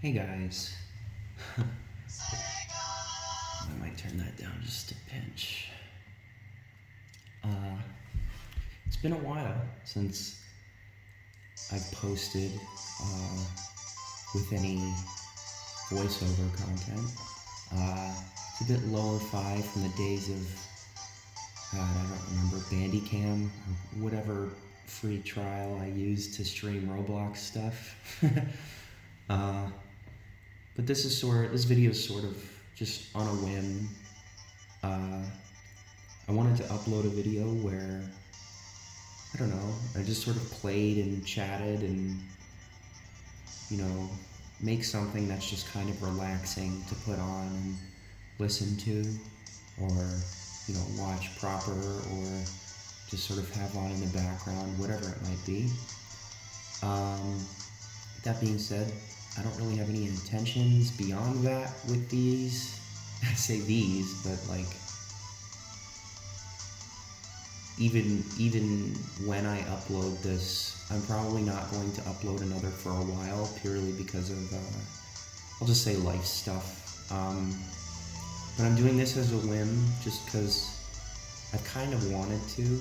Hey guys. I might turn that down just a pinch. It's been a while since I've posted with any voiceover content. It's a bit lower fi from the days of, God, I don't remember, Bandicam or whatever free trial I used to stream Roblox stuff. But this video is sort of just on a whim. I wanted to upload a video where, I don't know, I just sort of played and chatted and, make something that's just kind of relaxing to put on and listen to, or, watch proper, or just sort of have on in the background, whatever it might be. That being said, I don't really have any intentions beyond that with these. I say these, but like, even when I upload this, I'm probably not going to upload another for a while, purely because of, I'll just say life stuff. But I'm doing this as a whim, just because I've kind of wanted to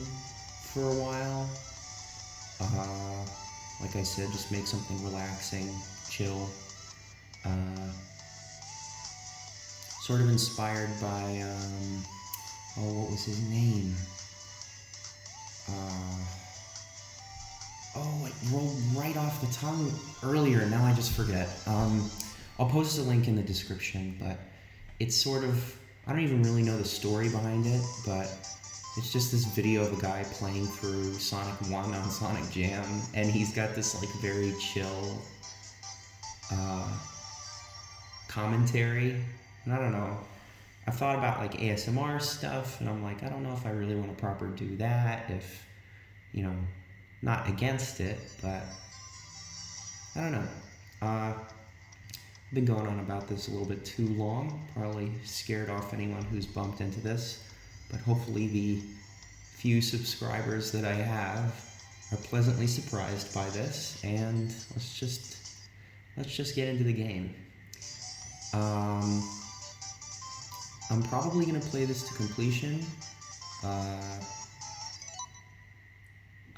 for a while. Like I said, just make something relaxing, chill. Sort of inspired by, what was his name? It rolled right off the tongue earlier, now I just forget. I'll post a link in the description, but it's sort of, I don't even really know the story behind it, but it's just this video of a guy playing through Sonic 1 on Sonic Jam, and he's got this like very chill commentary, and I don't know. I've thought about like ASMR stuff, and I'm like, I don't know if I really want to proper do that, if, not against it, but I don't know. I've been going on about this a little bit too long, probably scared off anyone who's bumped into this, but hopefully the few subscribers that I have are pleasantly surprised by this, and let's just get into the game. I'm probably going to play this to completion.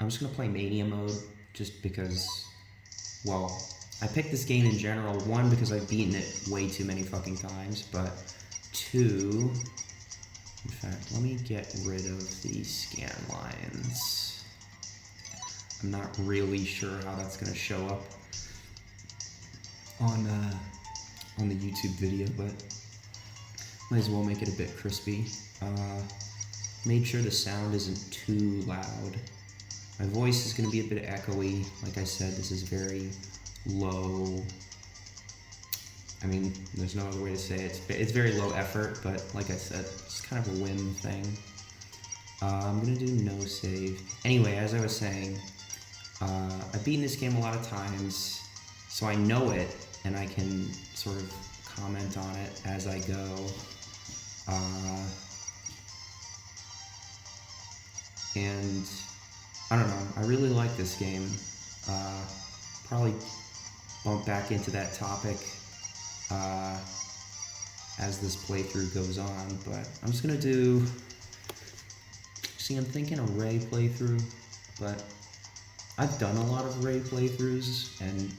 I'm just going to play Mania mode, just because, well, I picked this game in general, one, because I've beaten it way too many fucking times, but two, in fact, let me get rid of the scan lines. I'm not really sure how that's going to show up on the YouTube video, but might as well make it a bit crispy. Made sure the sound isn't too loud. My voice is going to be a bit echoey. Like I said, this is very low. I mean, there's no other way to say it. It's very low effort, but like I said, it's kind of a whim thing. I'm going to do no save. Anyway, as I was saying, I've beaten this game a lot of times, so I know it, and I can sort of comment on it as I go. And I don't know, I really like this game. Probably bump back into that topic as this playthrough goes on, but I'm just gonna do, I'm thinking a Ray playthrough, but I've done a lot of Ray playthroughs, and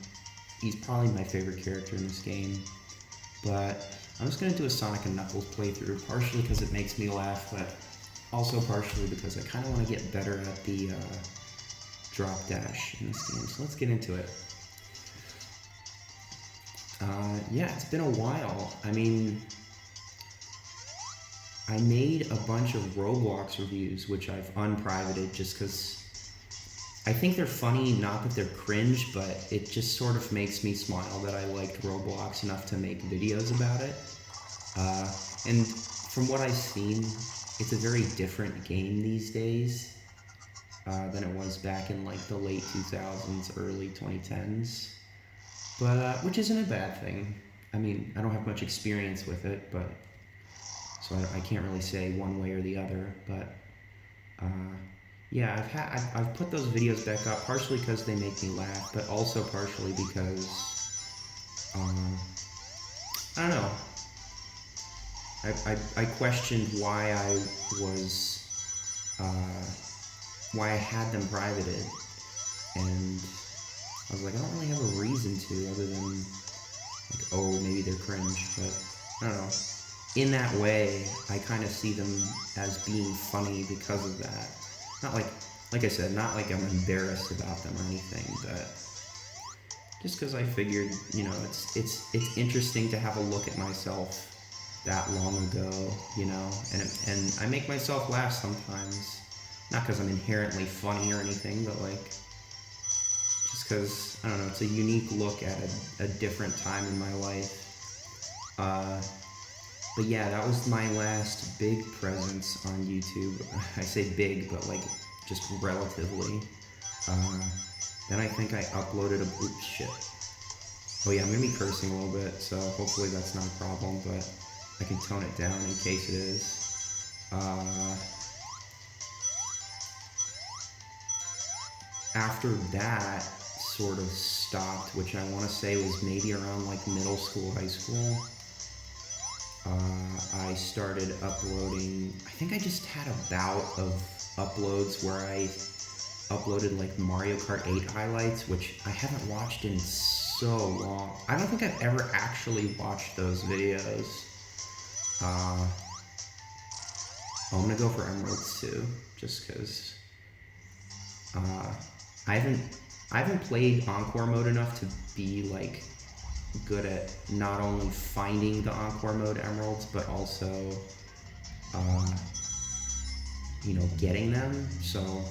he's probably my favorite character in this game, but I'm just going to do a Sonic and Knuckles playthrough, partially because it makes me laugh, but also partially because I kind of want to get better at the drop dash in this game, so let's get into it. Yeah, it's been a while. I mean, I made a bunch of Roblox reviews, which I've unprivated just because I think they're funny, not that they're cringe, but it just sort of makes me smile that I liked Roblox enough to make videos about it. And from what I've seen, it's a very different game these days than it was back in like the late 2000s, early 2010s. But, which isn't a bad thing. I mean, I don't have much experience with it, but so I can't really say one way or the other, but yeah, I've put those videos back up partially because they make me laugh, but also partially because I don't know. I questioned why I was, why I had them privated, and I was like, I don't really have a reason to, other than, like, oh, maybe they're cringe, but I don't know. In that way, I kind of see them as being funny because of that. Not like I said, not like I'm embarrassed about them or anything, but just because I figured, it's interesting to have a look at myself that long ago, and I make myself laugh sometimes. Not because I'm inherently funny or anything, but like, just because, I don't know, it's a unique look at a different time in my life. But yeah, that was my last big presence on YouTube. I say big, but like, just relatively. Then I think I uploaded oops, shit. Oh yeah, I'm gonna be cursing a little bit, so hopefully that's not a problem, but I can tone it down in case it is. After that sort of stopped, which I want to say was maybe around like middle school, high school, I started uploading. I think I just had a bout of uploads where I uploaded like Mario Kart 8 highlights, which I haven't watched in so long. I don't think I've ever actually watched those videos. I'm gonna go for Emeralds too, just because I haven't played Encore mode enough to be like good at not only finding the Encore mode emeralds, but also getting them. So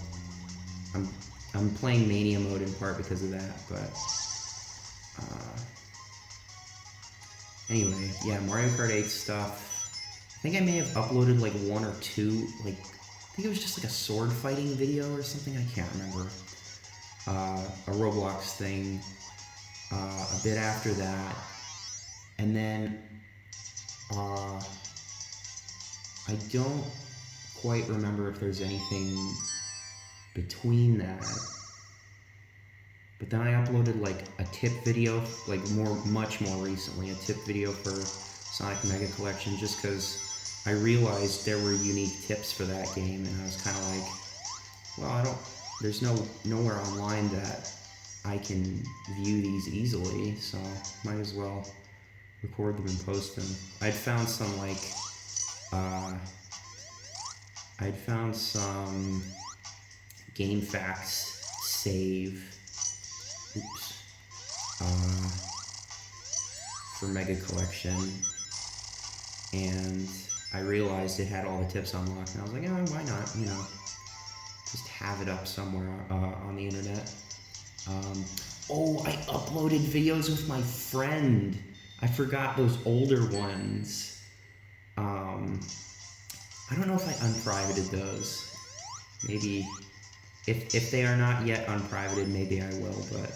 I'm playing Mania mode in part because of that, but anyway, yeah, Mario Kart 8 stuff. I think I may have uploaded like one or two, like, I think it was just like a sword fighting video or something, I can't remember. A Roblox thing, a bit after that, and then I don't quite remember if there's anything between that. But then I uploaded like a tip video, like much more recently, a tip video for Sonic Mega Collection, just because I realized there were unique tips for that game, and I was kind of like, well, there's nowhere online that I can view these easily, so might as well record them and post them. I'd found some GameFAQs save, for Mega Collection, and I realized it had all the tips unlocked, and I was like, oh, why not, just have it up somewhere on the internet. I uploaded videos with my friend. I forgot those older ones. I don't know if I unprivated those. Maybe, if they are not yet unprivated, maybe I will, but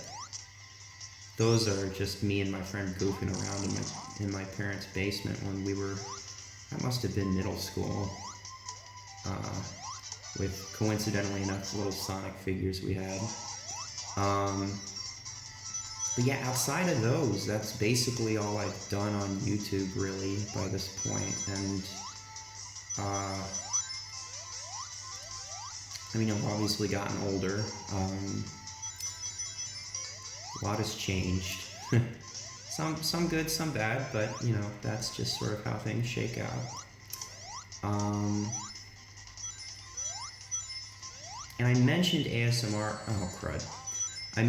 those are just me and my friend goofing around in my parents' basement when we were, that must have been middle school, with, coincidentally enough, little Sonic figures we had. But yeah, outside of those, that's basically all I've done on YouTube, really, by this point. And I've obviously gotten older. A lot has changed. Some good, some bad, but that's just sort of how things shake out. And I mentioned ASMR. Oh crud! I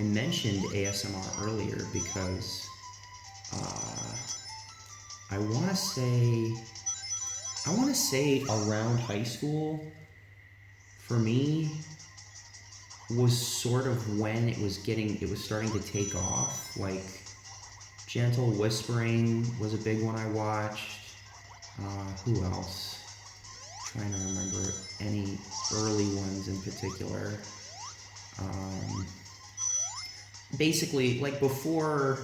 mentioned ASMR earlier because I want to say around high school, for me, was sort of when it was starting to take off. Like, gentle whispering was a big one I watched. Who else? I'm trying to remember any early ones in particular. Basically, like before,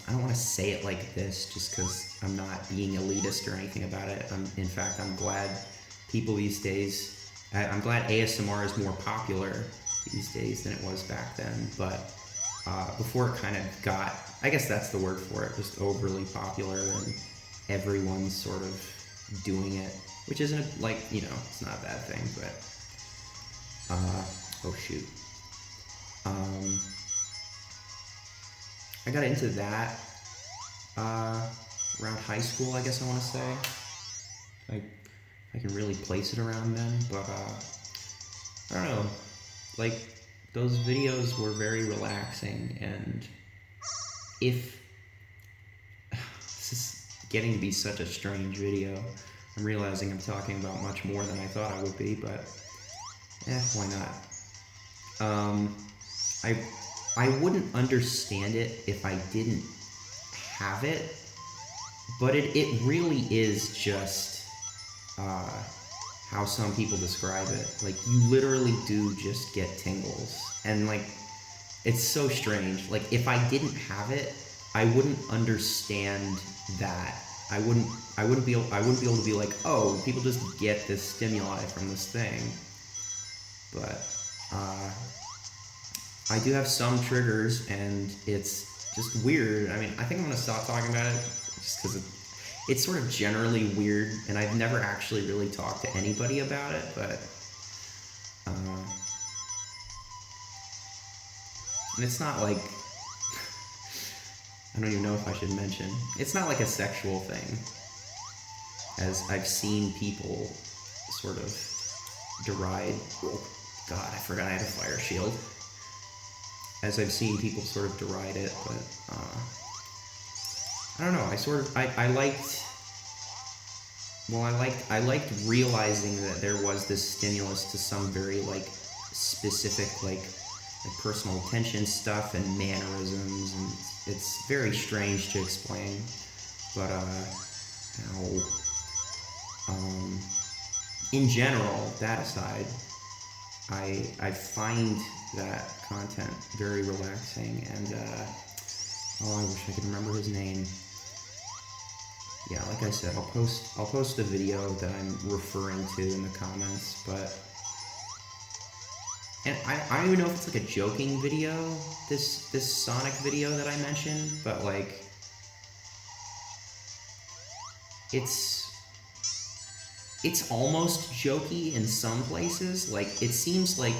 I don't want to say it like this just because I'm not being elitist or anything about it. In fact, I'm glad people these days, I'm glad ASMR is more popular these days than it was back then. But before it kind of got, I guess that's the word for it, just overly popular and everyone's sort of doing it, which isn't like, you know, it's not a bad thing, but, oh shoot. I got into that around high school, I guess I want to say. I can really place it around then, but I don't know. Like, those videos were very relaxing, and if this is getting to be such a strange video, I'm realizing I'm talking about much more than I thought I would be, but why not? I wouldn't understand it if I didn't have it, but it really is just how some people describe it. Like, you literally do just get tingles, and like, it's so strange. Like, if I didn't have it, I wouldn't understand that. I wouldn't be able to be like, oh, people just get this stimuli from this thing. But I do have some triggers, and it's just weird. I mean, I think I'm gonna stop talking about it just because it's sort of generally weird, and I've never actually really talked to anybody about it, but and it's not like, I don't even know if I should mention, it's not like a sexual thing, as I've seen people sort of deride, oh god, I forgot I had a fire shield, as I've seen people sort of deride it, but I don't know, I liked realizing that there was this stimulus to some very, like, specific, like personal attention stuff and mannerisms, and it's very strange to explain, but, in general, that aside, I find that content very relaxing, and, oh, I wish I could remember his name. Yeah, like I said, I'll post the video that I'm referring to in the comments, but, and I don't even know if it's like a joking video, this Sonic video that I mentioned, but like, it's almost jokey in some places. Like, it seems a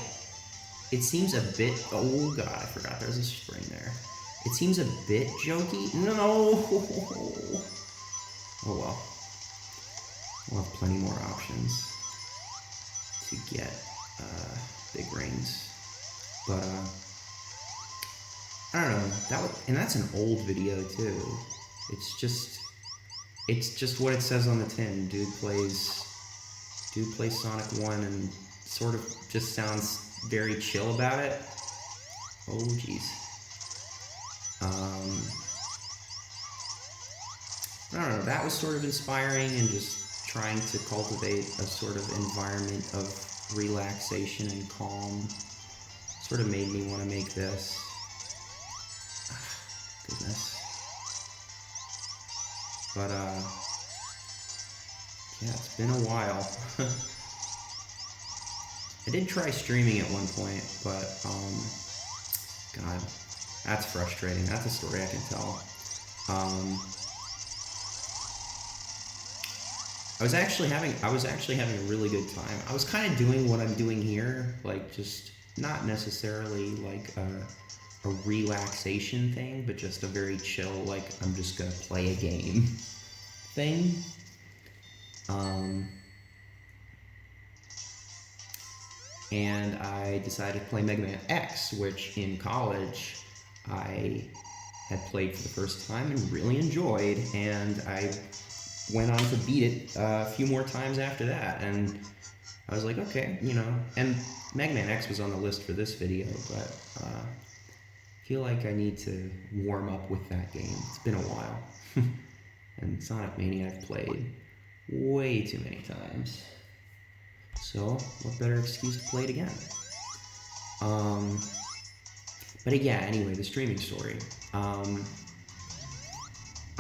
bit, oh god, I forgot there's a spring there. It seems a bit jokey. No! Oh well. We'll have plenty more options to get big rings. But I don't know. And that's an old video too. It's just what it says on the tin. Dude plays Sonic 1 and sort of just sounds very chill about it. Oh jeez. I don't know, that was sort of inspiring, and just trying to cultivate a sort of environment of relaxation and calm sort of made me want to make this. Goodness. But, yeah, it's been a while. I did try streaming at one point, but, God, that's frustrating. That's a story I can tell. I was actually having a really good time. I was kind of doing what I'm doing here, like, just not necessarily like a relaxation thing, but just a very chill, like, I'm just gonna play a game thing. And I decided to play Mega Man X, which in college I had played for the first time and really enjoyed, and I went on to beat it a few more times after that, and I was like, okay, you know, and Mega Man X was on the list for this video, but I feel like I need to warm up with that game. It's been a while. And Sonic Mania I've played way too many times. So, what better excuse to play it again? But yeah, anyway, the streaming story.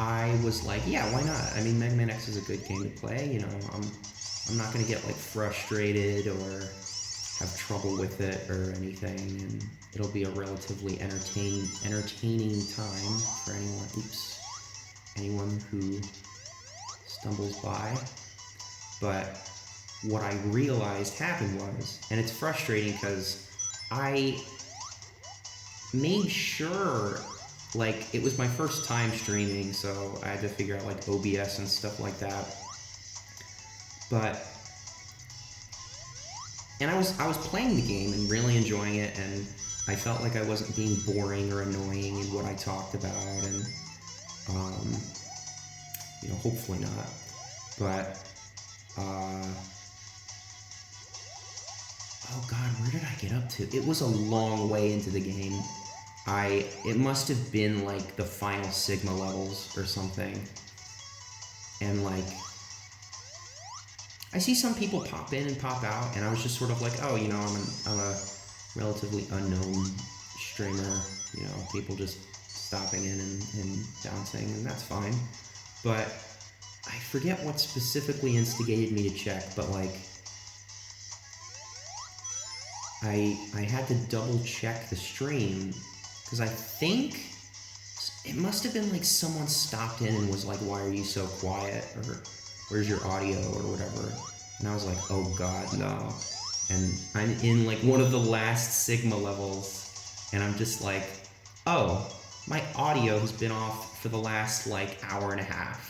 I was like, yeah, why not? I mean, Mega Man X is a good game to play, you know, I'm not gonna get, like, frustrated or have trouble with it or anything, and it'll be a relatively entertaining time for anyone who stumbles by. But what I realized happened was, and it's frustrating because I made sure, like, it was my first time streaming, so I had to figure out like OBS and stuff like that. And I was playing the game and really enjoying it, and I felt like I wasn't being boring or annoying in what I talked about, and hopefully not. But oh god, where did I get up to? It was a long way into the game. It must have been like the final Sigma levels or something. And like, I see some people pop in and pop out, and I was just sort of like, oh, I'm a relatively unknown streamer, people just stopping in and bouncing, and that's fine. But I forget what specifically instigated me to check, but like, I had to double check the stream, because I think it must have been like someone stopped in and was like, why are you so quiet, or where's your audio, or whatever. And I was like, oh god, no. And I'm in like one of the last Sigma levels, and I'm just like, oh, my audio has been off for the last like hour and a half.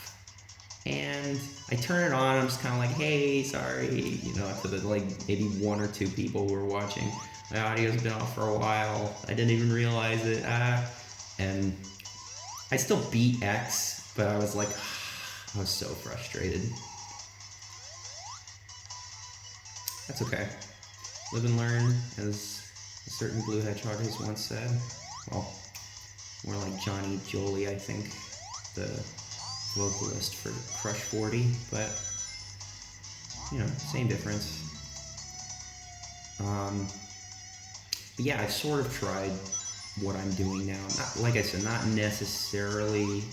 And I turn it on, I'm just kind of like, hey, sorry, to the like maybe one or two people who are watching. My audio's been off for a while. I didn't even realize it. And I still beat X, but I was like, I was so frustrated. That's okay. Live and learn, as a certain blue hedgehog has once said. Well, more like Johnny Jolie, I think, the vocalist for Crush 40, but same difference. But yeah, I've sort of tried what I'm doing now. Not, like I said, not necessarily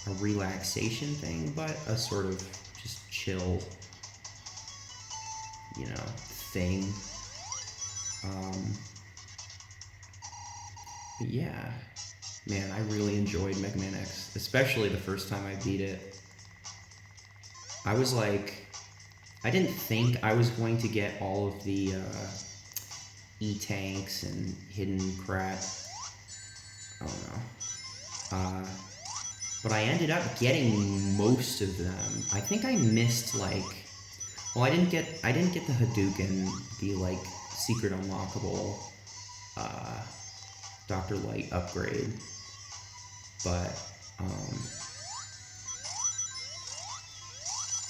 a relaxation thing, but a sort of just chill, thing. But yeah, man, I really enjoyed Mega Man X, especially the first time I beat it. I was like, I didn't think I was going to get all of the E-tanks and hidden crap. Oh no. But I ended up getting most of them. I think I missed like, well, I didn't get the Hadouken, the like secret unlockable Dr. Light upgrade, but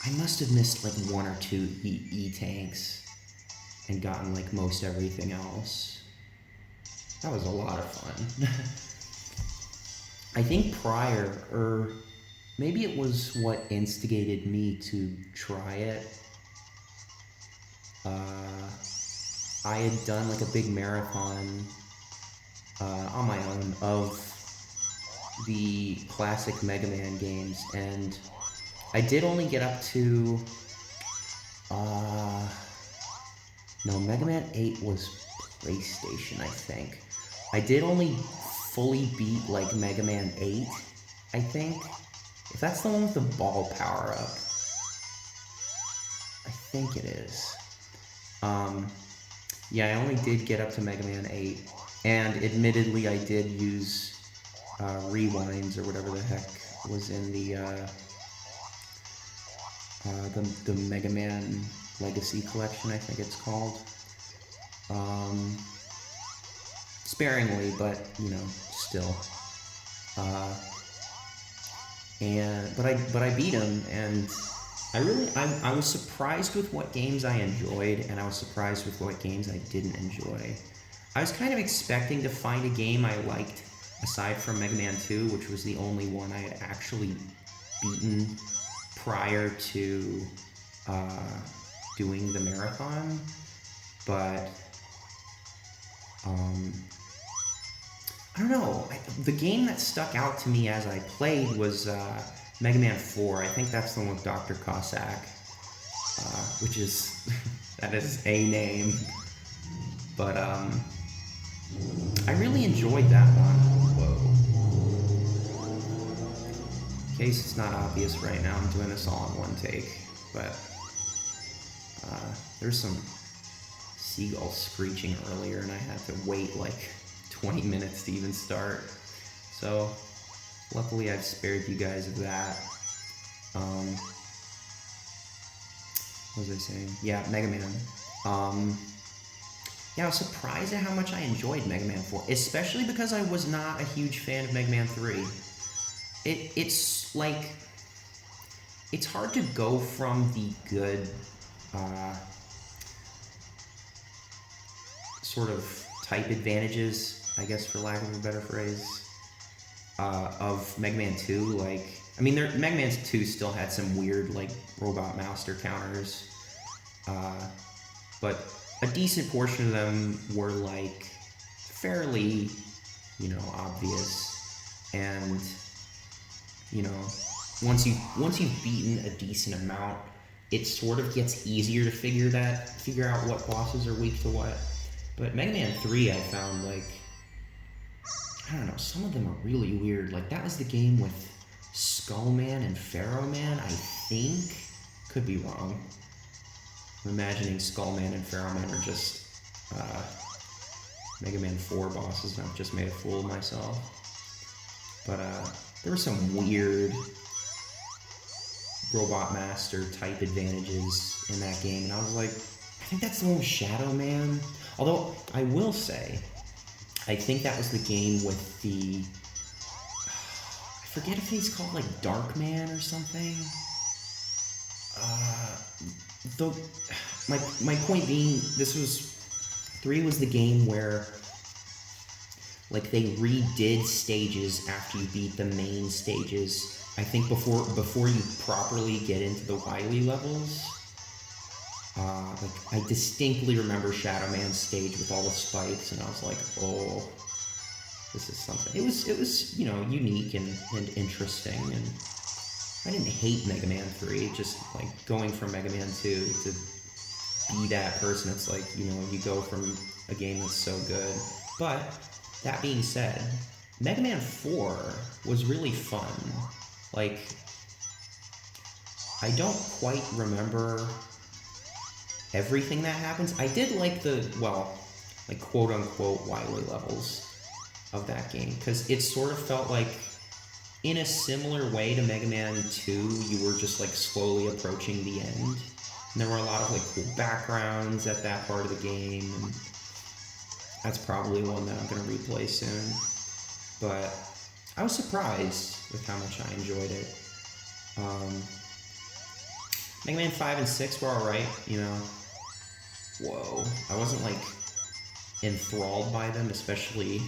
I must have missed like one or two E-tanks and gotten like most everything else. That was a lot of fun. I think prior, or maybe it was what instigated me to try it. I had done like a big marathon on my own of the classic Mega Man games, and I did only get up to no, Mega Man 8 was PlayStation, I think. I did only fully beat like Mega Man 8, I think. If that's the one with the ball power-up. I think it is. Yeah, I only did get up to Mega Man 8, and admittedly I did use rewinds or whatever the heck was in the Mega Man Legacy Collection, I think it's called. Sparingly, but still. But I beat him, and I was surprised with what games I enjoyed, and I was surprised with what games I didn't enjoy. I was kind of expecting to find a game I liked aside from Mega Man 2, which was the only one I had actually beaten prior to doing the marathon, but I don't know. The game that stuck out to me as I played was Mega Man 4. I think that's the one with Dr. Cossack, which is That is a name. But, I really enjoyed that one. Whoa. In case it's not obvious right now, I'm doing this all in one take. But, there's some seagulls screeching earlier, and I had to wait like 20 minutes to even start. So, luckily I've spared you guys of that. What was I saying? Yeah, Mega Man. Yeah, I was surprised at how much I enjoyed Mega Man 4, especially because I was not a huge fan of Mega Man 3. It's like, it's hard to go from the good, sort of type advantages, I guess for lack of a better phrase, of Mega Man 2. Like, I mean, Mega Man 2 still had some weird, like, robot master counters, but a decent portion of them were, like, fairly, you know, obvious. And, you know, once you've beaten a decent amount, it sort of gets easier to figure out what bosses are weak to what. But Mega Man 3, I found, like, I don't know, some of them are really weird. Like, that was the game with Skullman and Pharaoh Man, I think. Could be wrong. I'm imagining Skullman and Pharaoh Man are just Mega Man 4 bosses, and I've just made a fool of myself. But there were some weird Robot Master type advantages in that game, and I was like, I think that's the one with Shadow Man. Although, I will say, I think that was the game with the, I forget if he's called like Dark Man or something. My point being, 3 was the game where, like, they redid stages after you beat the main stages. I think before you properly get into the Wily levels. Like, I distinctly remember Shadow Man's stage with all the spikes, and I was like, oh, this is something. It was, you know, unique and interesting, and I didn't hate Mega Man 3, just, like, going from Mega Man 2 to be that person, it's like, you know, you go from a game that's so good. But, that being said, Mega Man 4 was really fun. Like, I don't quite remember everything that happens. I did like the, well, like, quote-unquote Wily levels of that game, because it sort of felt like, in a similar way to Mega Man 2, you were just, like, slowly approaching the end. And there were a lot of, like, cool backgrounds at that part of the game, and that's probably one that I'm going to replay soon. But I was surprised with how much I enjoyed it. Mega Man 5 and 6 were alright, you know. Whoa. I wasn't, like, enthralled by them, especially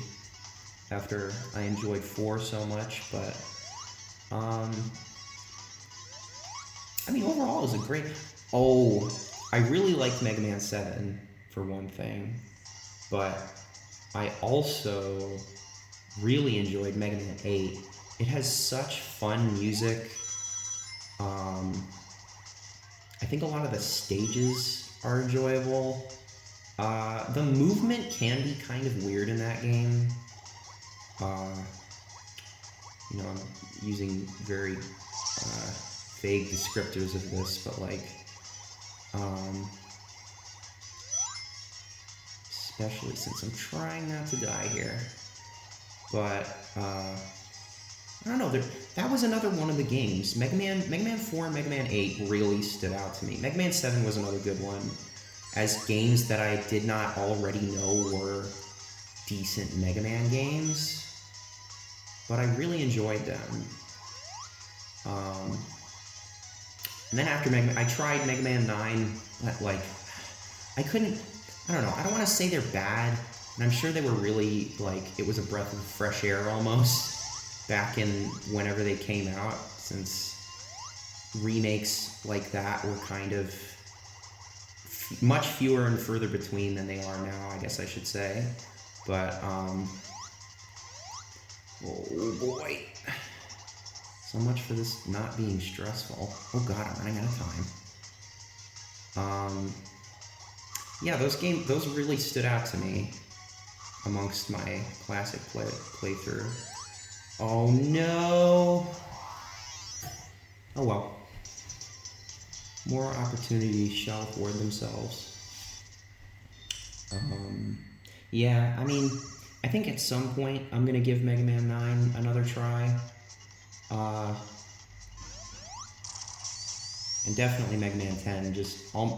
after I enjoyed 4 so much, but, I mean, overall, it was a great... Oh, I really liked Mega Man 7, for one thing, but I also really enjoyed Mega Man 8. It has such fun music. I think a lot of the stages are enjoyable. The movement can be kind of weird in that game. You know, I'm using very vague descriptors of this, but like, especially since I'm trying not to die here. But I don't know. That was another one of the games. Mega Man 4 and Mega Man 8 really stood out to me. Mega Man 7 was another good one, as games that I did not already know were decent Mega Man games, but I really enjoyed them. And then after Mega Man, I tried Mega Man 9, but, like, I don't know, I don't want to say they're bad, and I'm sure they were really, like, it was a breath of fresh air almost, back in whenever they came out, since remakes like that were kind of much fewer and further between than they are now, I guess I should say. But, oh boy. So much for this not being stressful. Oh god, I'm running out of time. yeah, those really stood out to me amongst my classic playthrough. Oh no! Oh well. More opportunities shall afford themselves. Yeah, I mean, I think at some point I'm gonna give Mega Man 9 another try. And definitely Mega Man 10.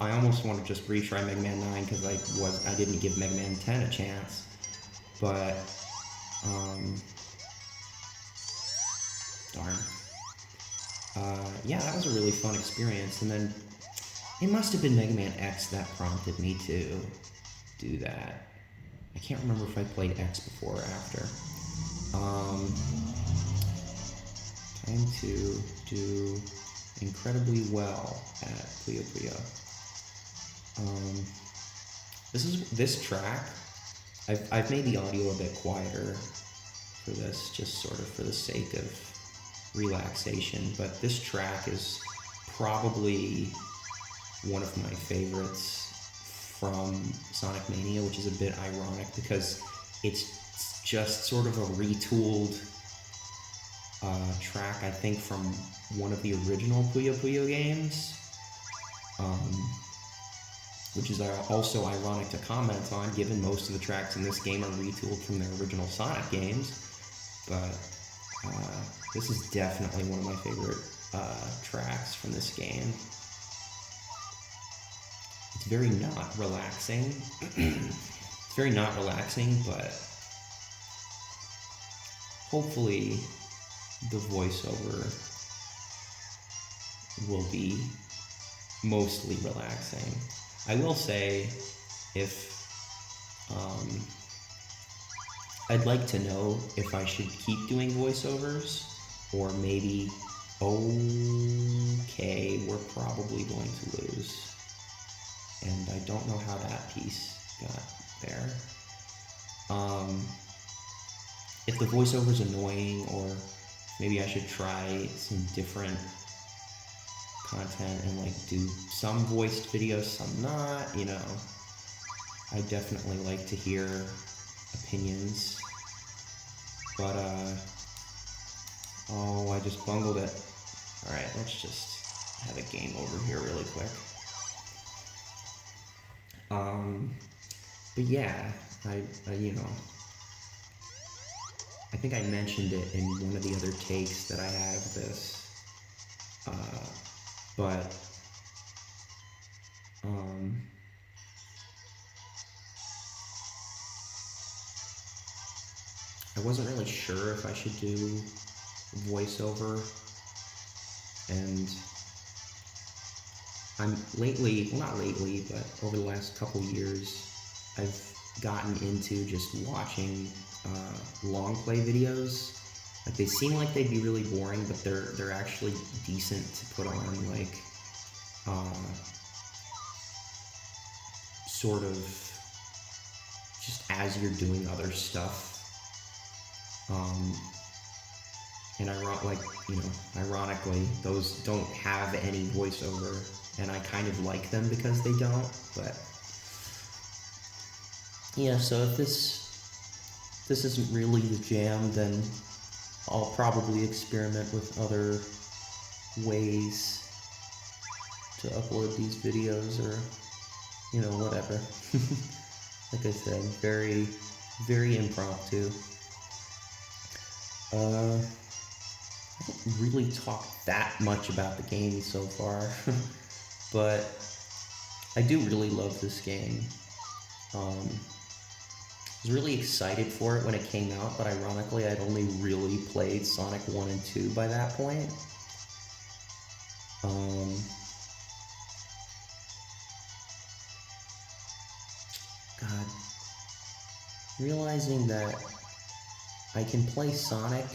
I almost want to just retry Mega Man 9 because I didn't give Mega Man 10 a chance. But darn. Yeah, that was a really fun experience. And then it must have been Mega Man X that prompted me to do that. I can't remember if I played X before or after. Time to do incredibly well at Puyo Puyo. This track. I've made the audio a bit quieter for this, just sort of for the sake of relaxation. But this track is probably one of my favorites from Sonic Mania, which is a bit ironic because it's just sort of a retooled track, I think, from one of the original Puyo Puyo games, which is also ironic to comment on, given most of the tracks in this game are retooled from their original Sonic games. But this is definitely one of my favorite tracks from this game. It's very not relaxing. It's very not relaxing, but hopefully the voiceover will be mostly relaxing. I will say, if I'd like to know if I should keep doing voiceovers, or maybe, okay, we're probably going to lose. And I don't know how that piece got there. If the voiceover's annoying, or maybe I should try some different content and like do some voiced videos, some not, you know. I definitely like to hear opinions. But oh, I just bungled it. Alright, let's just have a game over here really quick. But yeah, I you know, I think I mentioned it in one of the other takes that I had of this, but I wasn't really sure if I should do voiceover, and I'm lately, well, not lately, but over the last couple years, I've gotten into just watching long play videos. Like, they seem like they'd be really boring, but they're actually decent to put on, like, sort of just as you're doing other stuff. And ironically, those don't have any voiceover, and I kind of like them because they don't. But yeah, so if this isn't really the jam, then I'll probably experiment with other ways to upload these videos, or, you know, whatever. Like I said, very, very impromptu. I haven't really talked that much about the game so far, but I do really love this game. I was really excited for it when it came out, but ironically, I'd only really played Sonic 1 and 2 by that point. God, realizing that I can play Sonic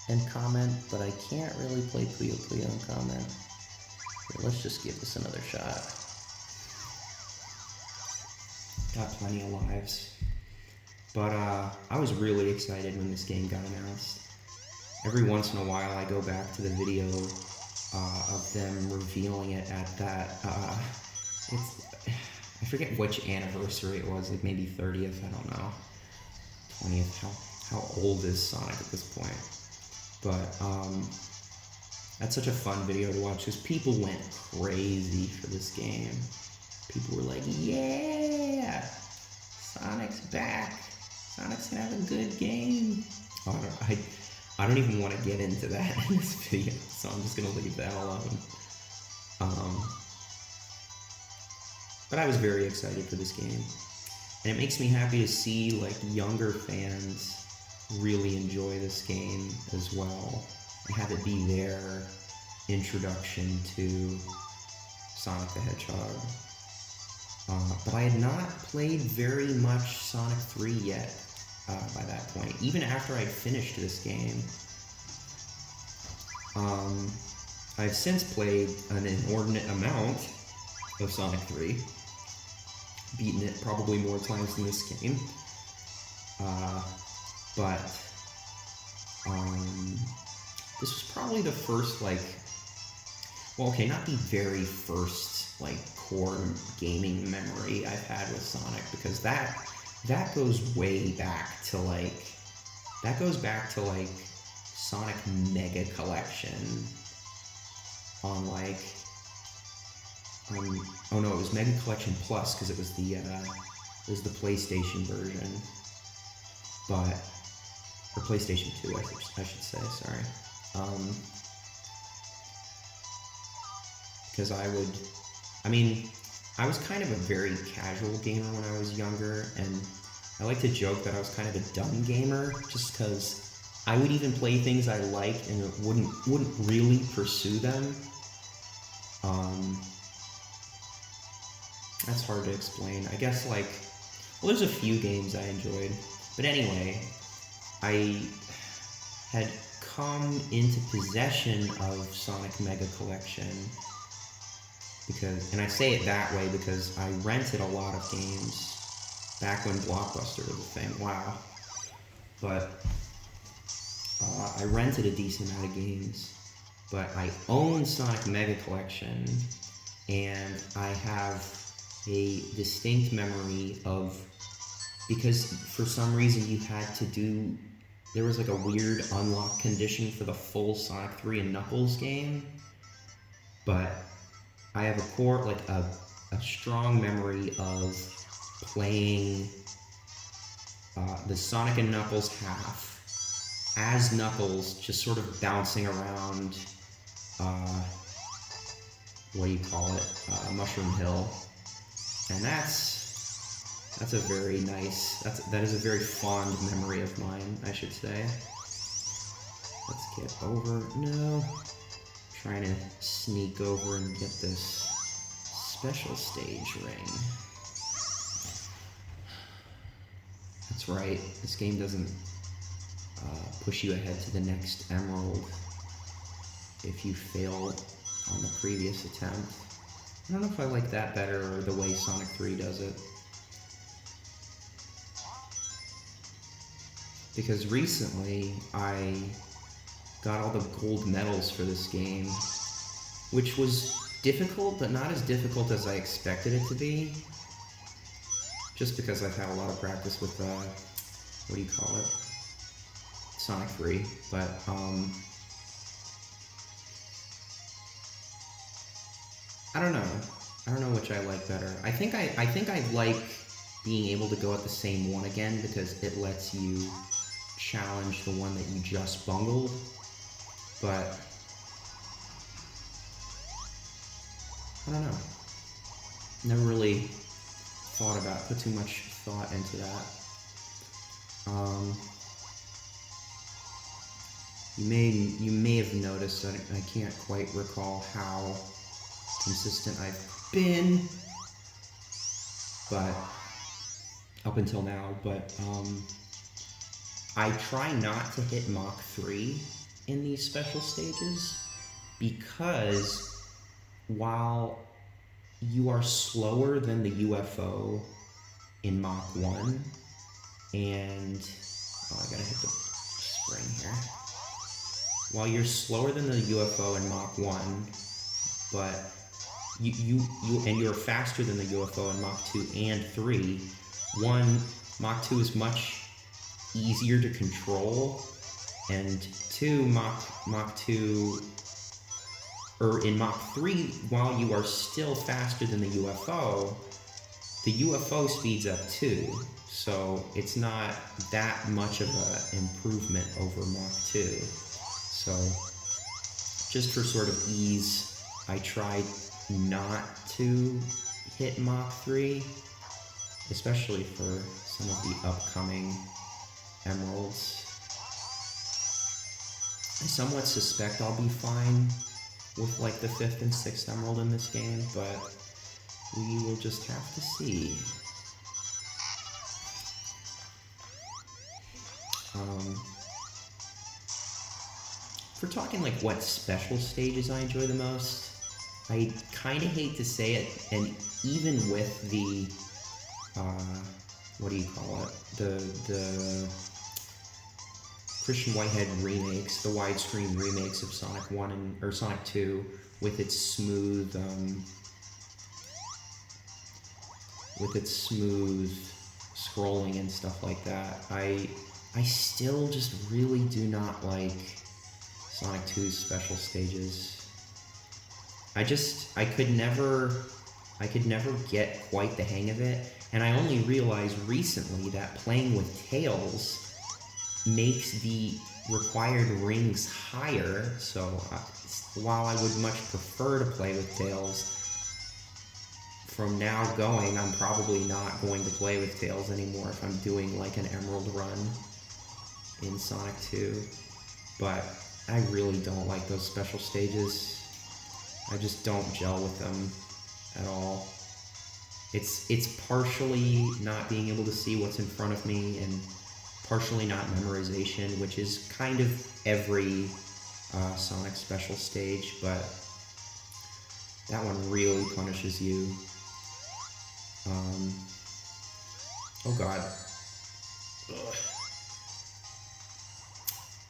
and comment, but I can't really play Puyo Puyo and comment. Here, let's just give this another shot. Got plenty of lives. But I was really excited when this game got announced. Every once in a while I go back to the video of them revealing it at that, I forget which anniversary it was, like maybe 30th, I don't know. 20th, how old is Sonic at this point? But that's such a fun video to watch because people went crazy for this game. People were like, yeah, Sonic's back. Sonic's gonna have a good game. Oh, I don't even want to get into that in this video, so I'm just gonna leave that alone. But I was very excited for this game, and it makes me happy to see like younger fans really enjoy this game as well and have it be their introduction to Sonic the Hedgehog. But I had not played very much Sonic 3 yet by that point, even after I'd finished this game. I've since played an inordinate amount of Sonic 3, beaten it probably more times than this game. But this was probably the first, like, well, okay, not the very first, like, core gaming memory I've had with Sonic, because that goes way back to, like, Sonic Mega Collection on, like, oh no, it was Mega Collection Plus, because it was the PlayStation version, but, or PlayStation 2, I should say, sorry. Because I was kind of a very casual gamer when I was younger, and I like to joke that I was kind of a dumb gamer, just because I would even play things I liked and wouldn't really pursue them. That's hard to explain. I guess, like, well, there's a few games I enjoyed, but anyway, I had come into possession of Sonic Mega Collection because, and I say it that way because I rented a lot of games back when Blockbuster was a thing. Wow. But I rented a decent amount of games, but I own Sonic Mega Collection, and I have a distinct memory of, because for some reason you had to do, there was like a weird unlock condition for the full Sonic 3 and Knuckles game, but I have a strong memory of playing the Sonic and Knuckles half as Knuckles, just sort of bouncing around, what do you call it, Mushroom Hill, and that's a very nice, that is a very fond memory of mine, I should say. Let's get over, no, trying to sneak over and get this special stage ring. That's right, this game doesn't push you ahead to the next emerald if you fail on the previous attempt. I don't know if I like that better or the way Sonic 3 does it. Because recently I got all the gold medals for this game, which was difficult, but not as difficult as I expected it to be. Just because I've had a lot of practice with, what do you call it? Sonic 3, but, I don't know which I like better. I think I like being able to go at the same one again because it lets you challenge the one that you just bungled, but I don't know. Never really put too much thought into that. You may have noticed that I can't quite recall how consistent I've been, but up until now, but I try not to hit Mach 3 in these special stages because while you are slower than the UFO in Mach 1, and I gotta hit the spring here. While you're slower than the UFO in Mach 1, but and you're faster than the UFO in Mach 2 and 3. One, Mach 2 is much easier to control, and two, Mach 2, or in Mach 3, while you are still faster than the UFO speeds up too, so it's not that much of an improvement over Mach 2. So just for sort of ease, I tried not to hit Mach 3, especially for some of the upcoming emeralds. I somewhat suspect I'll be fine with like the 5th and 6th emerald in this game, but we will just have to see. If we're talking like what special stages I enjoy the most, I kind of hate to say it, and even with the, what do you call it? The Christian Whitehead remakes, the widescreen remakes of Sonic 1 or Sonic 2, with its smooth, scrolling and stuff like that, I still just really do not like Sonic 2's special stages. I could never get quite the hang of it, and I only realized recently that playing with Tails makes the required rings higher, so while I would much prefer to play with Tails, from now going, I'm probably not going to play with Tails anymore if I'm doing like an Emerald run in Sonic 2, but I really don't like those special stages. I just don't gel with them at all. It's partially not being able to see what's in front of me, and partially not memorization, which is kind of every Sonic special stage, but that one really punishes you. Oh god. Ugh.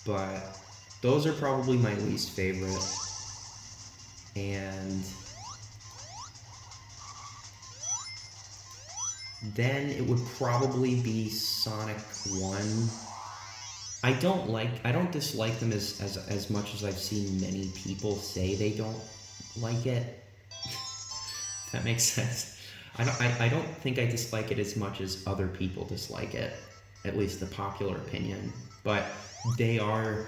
But those are probably my least favorite. And then it would probably be Sonic 1. I don't dislike them as much as I've seen many people say they don't like it. If that makes sense. I don't think I dislike it as much as other people dislike it, at least the popular opinion. But they are,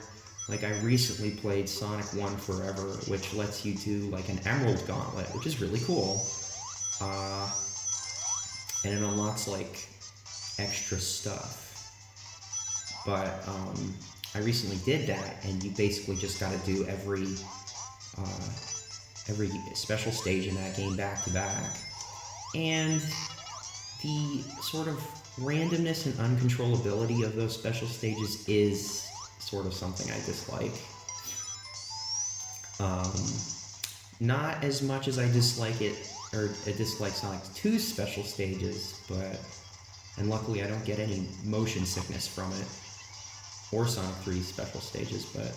like, I recently played Sonic 1 Forever, which lets you do like an Emerald Gauntlet, which is really cool. And it unlocks like extra stuff. But I recently did that, and you basically just got to do every special stage in that game back to back. And the sort of randomness and uncontrollability of those special stages is sort of something I dislike. Not as much as I dislike it, or I dislike Sonic 2's special stages, and luckily I don't get any motion sickness from it, or Sonic 3's special stages, but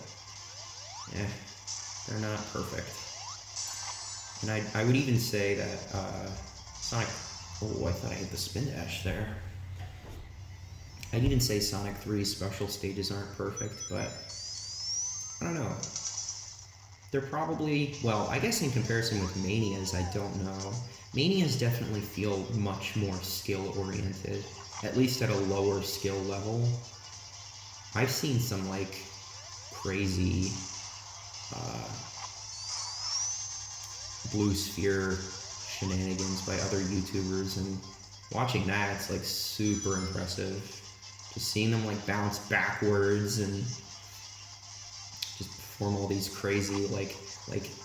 they're not perfect. And I would even say that Sonic, oh, I thought I had the spin dash there. I'd even say Sonic 3's special stages aren't perfect, but I don't know. They're probably, well, I guess in comparison with Mania's, I don't know. Mania's definitely feel much more skill-oriented, at least at a lower skill level. I've seen some, like, crazy blue sphere shenanigans by other YouTubers, and watching that, it's like super impressive. Just seeing them like bounce backwards and just perform all these crazy like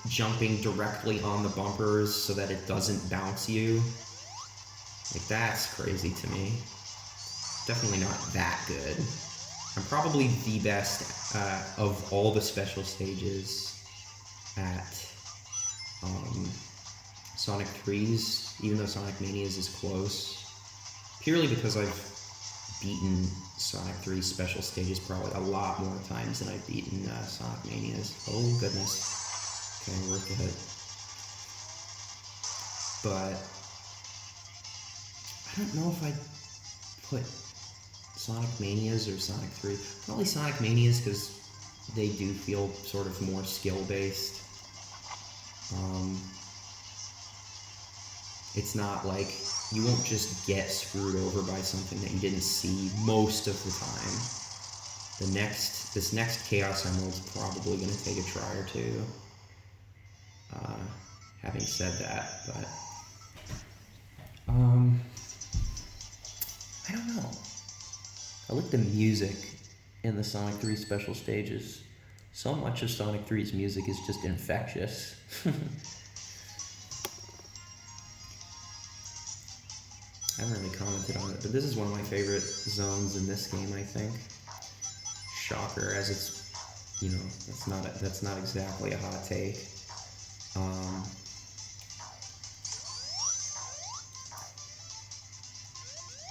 jumping directly on the bumpers so that it doesn't bounce you. Like, that's crazy to me. Definitely not that good. I'm probably the best of all the special stages at Sonic 3's, even though Sonic Mania's is close. Purely because I've beaten Sonic 3's special stages probably a lot more times than I've beaten Sonic Mania's. Oh goodness. Okay, worth the hit. but I don't know if I'd put Sonic Manias or Sonic 3. Probably Sonic Manias because they do feel sort of more skill-based. It's not like you won't just get screwed over by something that you didn't see most of the time. This next Chaos Emerald's probably going to take a try or two. Having said that, but I don't know. I like the music in the Sonic 3 special stages. So much of Sonic 3's music is just infectious. I haven't really commented on it, but this is one of my favorite zones in this game, I think. Shocker, as it's, you know, that's not exactly a hot take.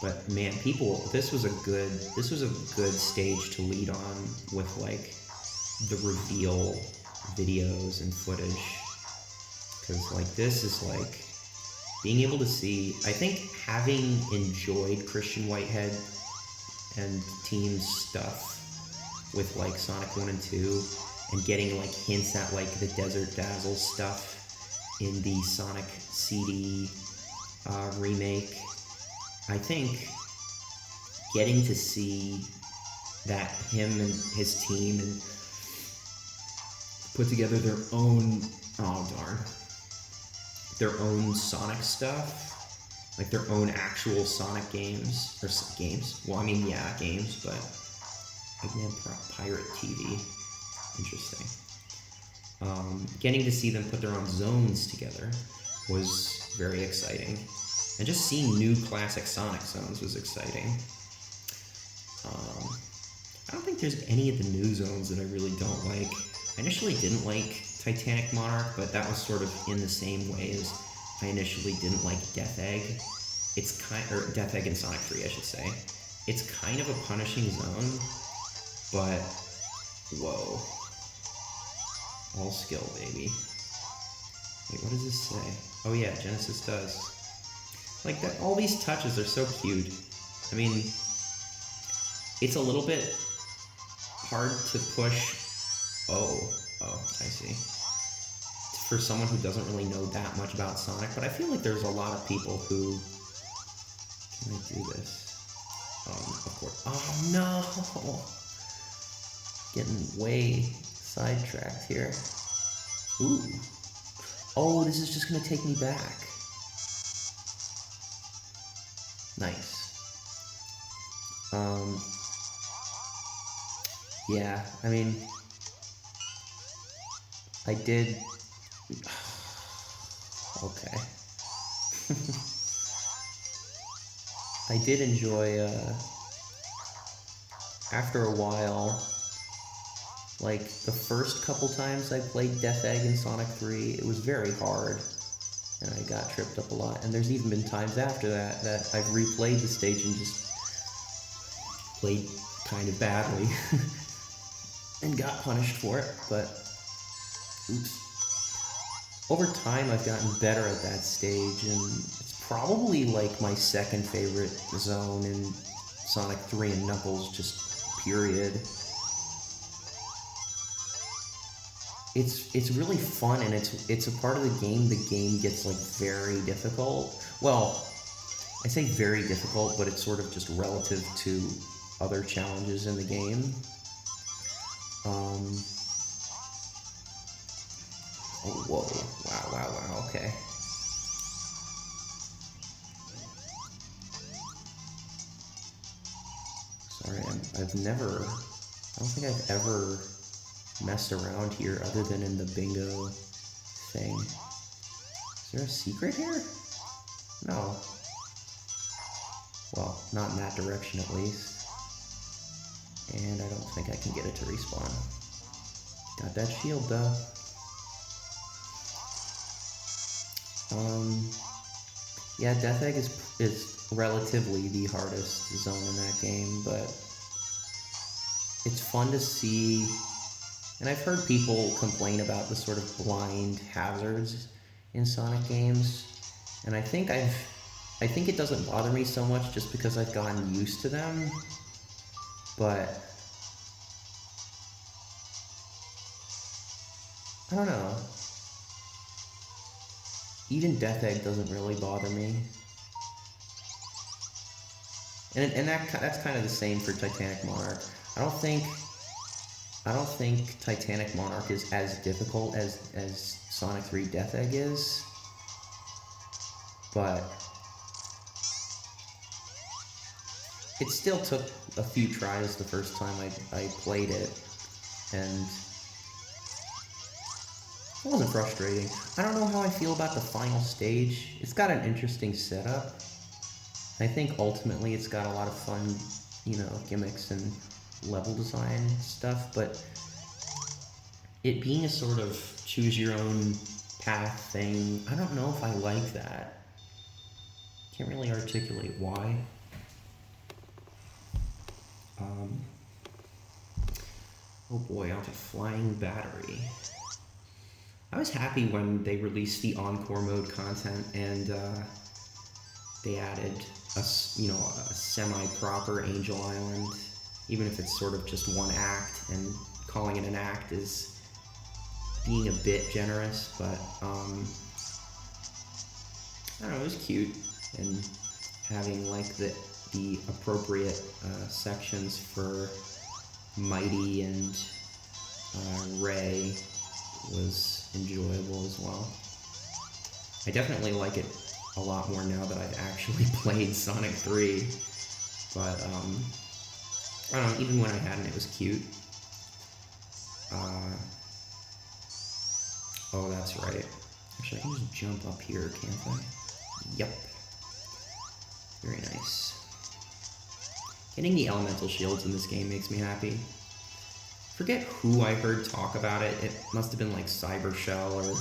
But man, this was a good stage to lead on with like the reveal videos and footage, because like this is like being able to see. I think having enjoyed Christian Whitehead and team's stuff with like Sonic 1 and 2 and getting like hints at like the Desert Dazzle stuff in the Sonic CD remake, I think getting to see that him and his team and put together their own, their own Sonic stuff, like their own actual Sonic games, games, but like, man, Pirate TV, interesting. Getting to see them put their own zones together was very exciting. And just seeing new classic Sonic zones was exciting. I don't think there's any of the new zones that I really don't like. I initially didn't like Titanic Monarch, but that was sort of in the same way as I initially didn't like Death Egg. Or Death Egg in Sonic 3, I should say. It's kind of a punishing zone, but whoa. All skill, baby. Wait, what does this say? Oh yeah, Genesis does. Like that, all these touches are so cute. I mean, it's a little bit hard to push. Oh, I see. For someone who doesn't really know that much about Sonic, but I feel like there's a lot of people who. Can I do this? Of course. Oh no! Getting way sidetracked here. Ooh. Oh, this is just gonna take me back. Nice. Yeah, I mean, I did. Okay. I did enjoy, after a while, like, the first couple times I played Death Egg in Sonic 3, it was very hard, and I got tripped up a lot, and there's even been times after that I've replayed the stage and just played kind of badly, and got punished for it, but, oops. Over time, I've gotten better at that stage, and it's probably like my second favorite zone in Sonic 3 and Knuckles, just period. It's really fun, and it's a part of the game gets like very difficult. Well, I say very difficult, but it's sort of just relative to other challenges in the game. Oh, whoa. Wow, okay. Sorry, I don't think I've ever messed around here other than in the bingo thing. Is there a secret here? No. Well, not in that direction at least. And I don't think I can get it to respawn. Got that shield though. Yeah, Death Egg is relatively the hardest zone in that game, but it's fun to see, and I've heard people complain about the sort of blind hazards in Sonic games, And I think it doesn't bother me so much just because I've gotten used to them, but I don't know. Even Death Egg doesn't really bother me. And that's kind of the same for Titanic Monarch. I don't think Titanic Monarch is as difficult as Sonic 3 Death Egg is, but it still took a few tries the first time I played it, and it wasn't frustrating. I don't know how I feel about the final stage. It's got an interesting setup. I think ultimately it's got a lot of fun, gimmicks and level design stuff, but it being a sort of choose your own path thing, I don't know if I like that. Can't really articulate why. Oh boy, onto Flying Battery. I was happy when they released the Encore mode content and they added a semi-proper Angel Island, even if it's sort of just one act, and calling it an act is being a bit generous, but I don't know, it was cute, and having like the appropriate sections for Mighty and Ray was enjoyable as well. I definitely like it a lot more now that I've actually played Sonic 3, but I don't know, even when I hadn't, it was cute. Oh, that's right. Actually, I can just jump up here, can't I? Yep. Very nice. Getting the elemental shields in this game makes me happy. Forget who I heard talk about it. It must have been like Cybershell or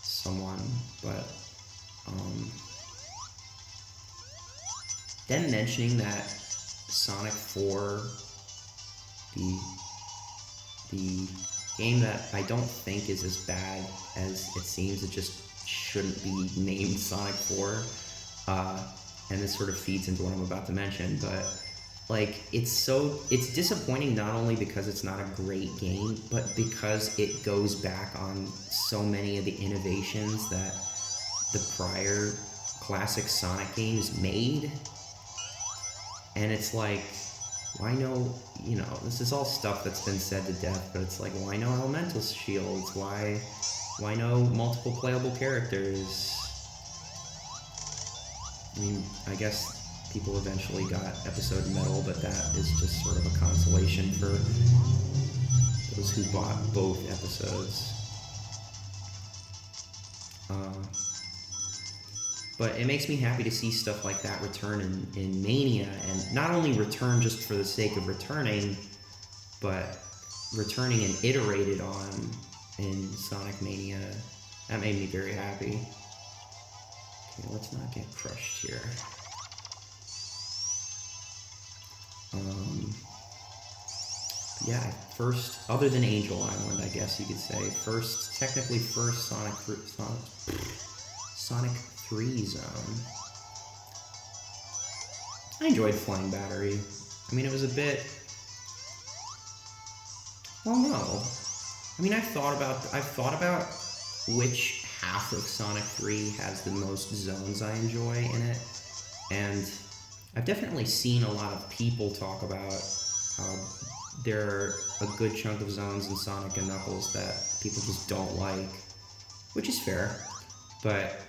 someone, but them mentioning that Sonic 4, the game that I don't think is as bad as it seems, it just shouldn't be named Sonic 4, and this sort of feeds into what I'm about to mention, but like, it's disappointing not only because it's not a great game, but because it goes back on so many of the innovations that the prior classic Sonic games made. And it's like, why no, this is all stuff that's been said to death, but it's like, why no elemental shields? Why no multiple playable characters? I mean, I guess people eventually got Episode Metal, but that is just sort of a consolation for those who bought both episodes. But it makes me happy to see stuff like that return in Mania, and not only return just for the sake of returning, but returning and iterated on in Sonic Mania. That made me very happy. Okay, let's not get crushed here. Yeah, first, other than Angel Island, I guess you could say, technically first Sonic 3 zone. I enjoyed Flying Battery. I mean, it was a bit, well, no. I mean, I've thought about which half of Sonic 3 has the most zones I enjoy in it, and I've definitely seen a lot of people talk about how there are a good chunk of zones in Sonic and Knuckles that people just don't like, which is fair, but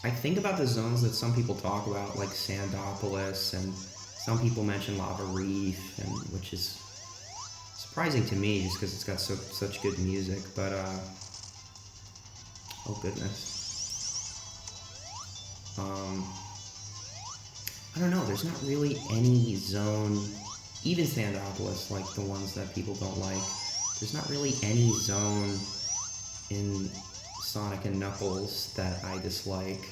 I think about the zones that some people talk about, like Sandopolis, and some people mention Lava Reef, and which is surprising to me just because it's got such good music, but oh goodness. I don't know, there's not really any zone, even Sandopolis, like the ones that people don't like, there's not really any zone in Sonic and Knuckles that I dislike.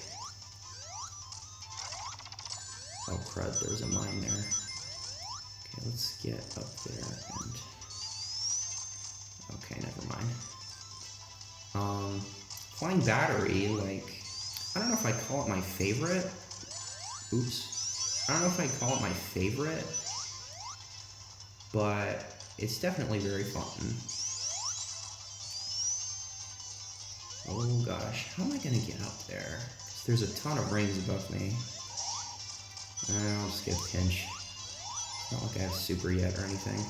Oh crud, there's a mine there. Okay, let's get up there and... Okay, never mind. Flying Battery, like, I don't know if I'd call it my favorite. Oops. I don't know if I'd call it my favorite, but it's definitely very fun. Oh gosh, how am I gonna get up there? There's a ton of rings above me. I'll just get a pinch. It's not like I have super yet or anything.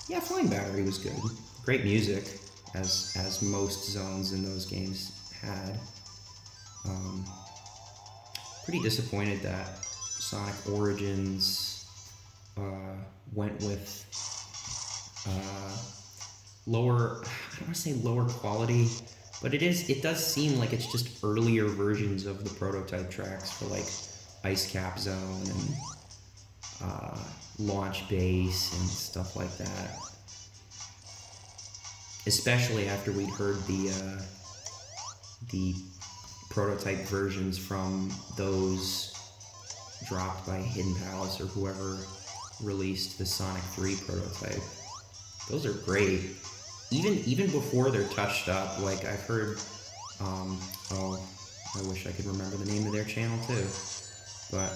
Yeah, Flying Battery was good. Great music, as most zones in those games had. Pretty disappointed that Sonic Origins went with lower, I don't want to say lower quality, but it does seem like it's just earlier versions of the prototype tracks for like Ice Cap Zone and Launch Base and stuff like that. Especially after we'd heard the prototype versions from those dropped by Hidden Palace or whoever released the Sonic 3 prototype. Those are great. Even before they're touched up, like I've heard, oh, I wish I could remember the name of their channel too. But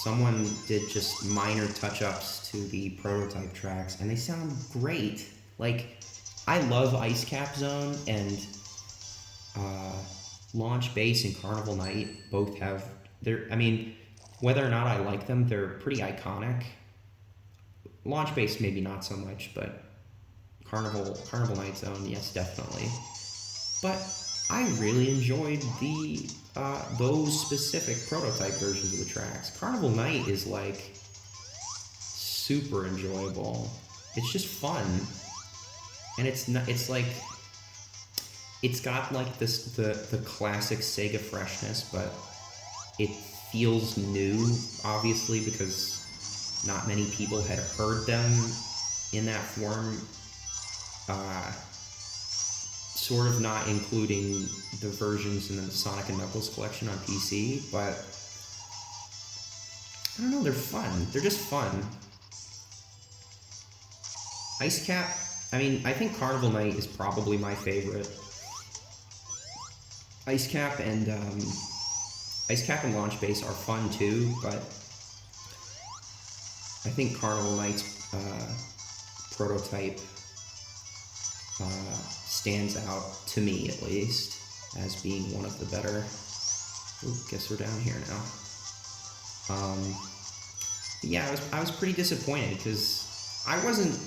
someone did just minor touch-ups to the prototype tracks, and they sound great. Like, I love Ice Cap Zone, and Launch Base and Carnival Night both have I mean, whether or not I like them, they're pretty iconic. Launch Base maybe not so much, but Carnival Night Zone, yes, definitely. But I really enjoyed those specific prototype versions of the tracks. Carnival Night is like super enjoyable. It's just fun, and it's not. It's like it's got like the classic Sega freshness, but it feels new, obviously, because not many people had heard them in that form. Sort of not including the versions in the Sonic and Knuckles collection on PC, but I don't know, they're fun. They're just fun. Ice Cap, I mean, I think Carnival Night is probably my favorite. Ice Cap and Launch Base are fun too, but I think Carnival Night's prototype stands out, to me at least, as being one of the better. Ooh, guess we're down here now. Yeah, I was pretty disappointed because I wasn't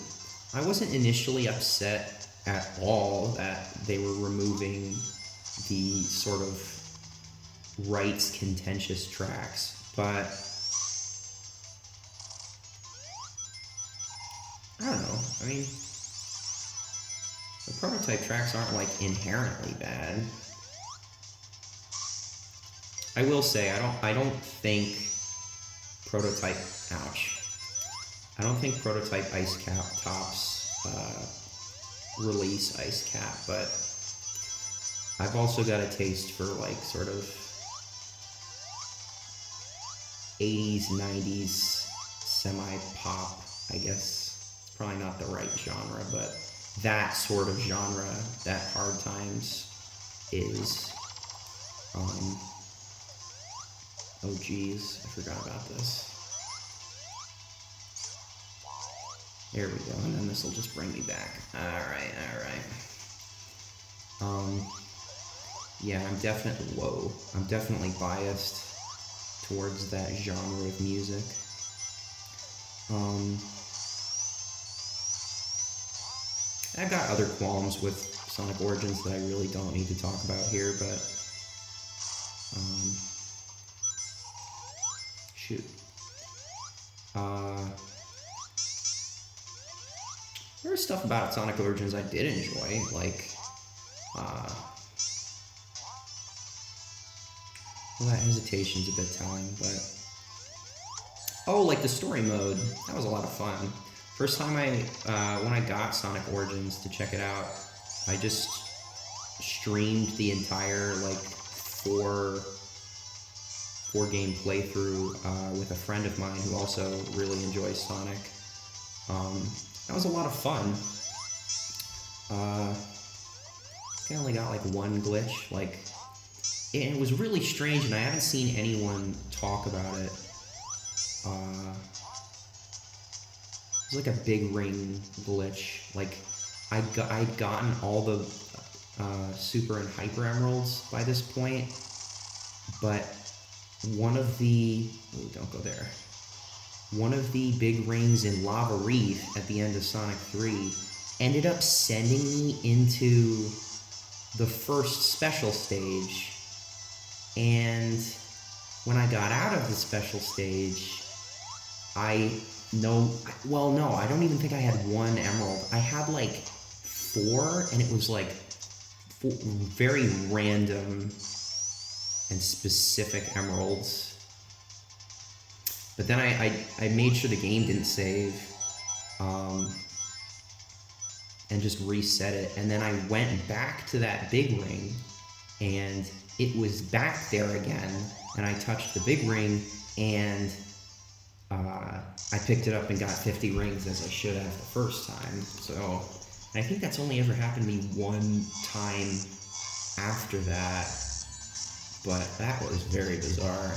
initially upset at all that they were removing the sort of rights contentious tracks, but I don't know. I mean, the prototype tracks aren't like inherently bad. I will say I don't think prototype I don't think prototype Ice Cap tops release Ice Cap, but I've also got a taste for like sort of 80s, 90s semi-pop, I guess. It's probably not the right genre, but that sort of genre that Hard Times is. Oh geez, I forgot about this. There we go, and then this will just bring me back. Alright. Yeah, I'm definitely biased towards that genre of music. I've got other qualms with Sonic Origins that I really don't need to talk about here, but shoot. There was stuff about Sonic Origins I did enjoy, like well, that hesitation's a bit telling, but oh, like the story mode, that was a lot of fun. First time when I got Sonic Origins to check it out, I just streamed the entire like four game playthrough with a friend of mine who also really enjoys Sonic. That was a lot of fun. I only got like one glitch. Like, it was really strange, and I haven't seen anyone talk about it. It was like a big ring glitch. Like, I'd gotten all the super and hyper emeralds by this point, but one of the don't go there. One of the big rings in Lava Reef at the end of Sonic 3 ended up sending me into the first special stage, and when I got out of the special stage, I don't even think I had one emerald. I had like 4, and it was like 4 very random and specific emeralds. But then I made sure the game didn't save, and just reset it. And then I went back to that big ring, and it was back there again. And I touched the big ring, and I picked it up and got 50 rings, as I should have the first time. So, and I think that's only ever happened to me one time after that. But that was very bizarre.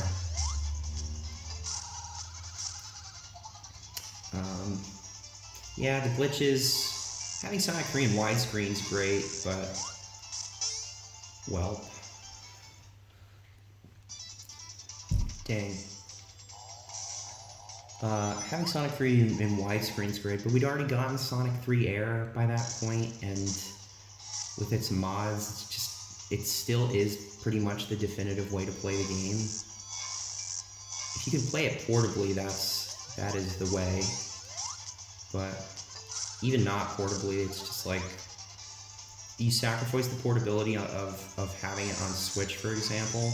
Yeah, the glitches, having Sonic 3 in widescreen is great, but, well, dang. Having Sonic 3 in widescreen is great, but we'd already gotten Sonic 3 Air by that point, and with its mods, it still is pretty much the definitive way to play the game. If you can play it portably, that is the way. But even not portably, it's just like, you sacrifice the portability of having it on Switch, for example.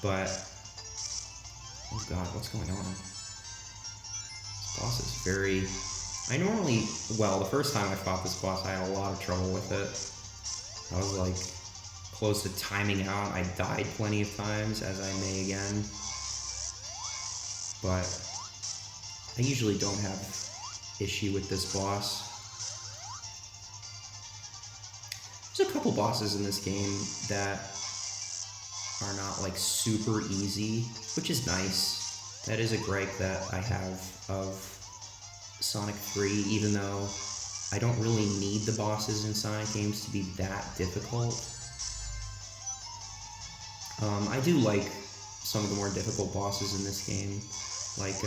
But, oh god, what's going on? This boss is very... the first time I fought this boss, I had a lot of trouble with it. I was like, close to timing out. I died plenty of times, as I may again. But I usually don't have issue with this boss. There's a couple bosses in this game that are not like super easy, which is nice. That is a gripe that I have of Sonic 3, even though I don't really need the bosses in Sonic games to be that difficult. I do like some of the more difficult bosses in this game, like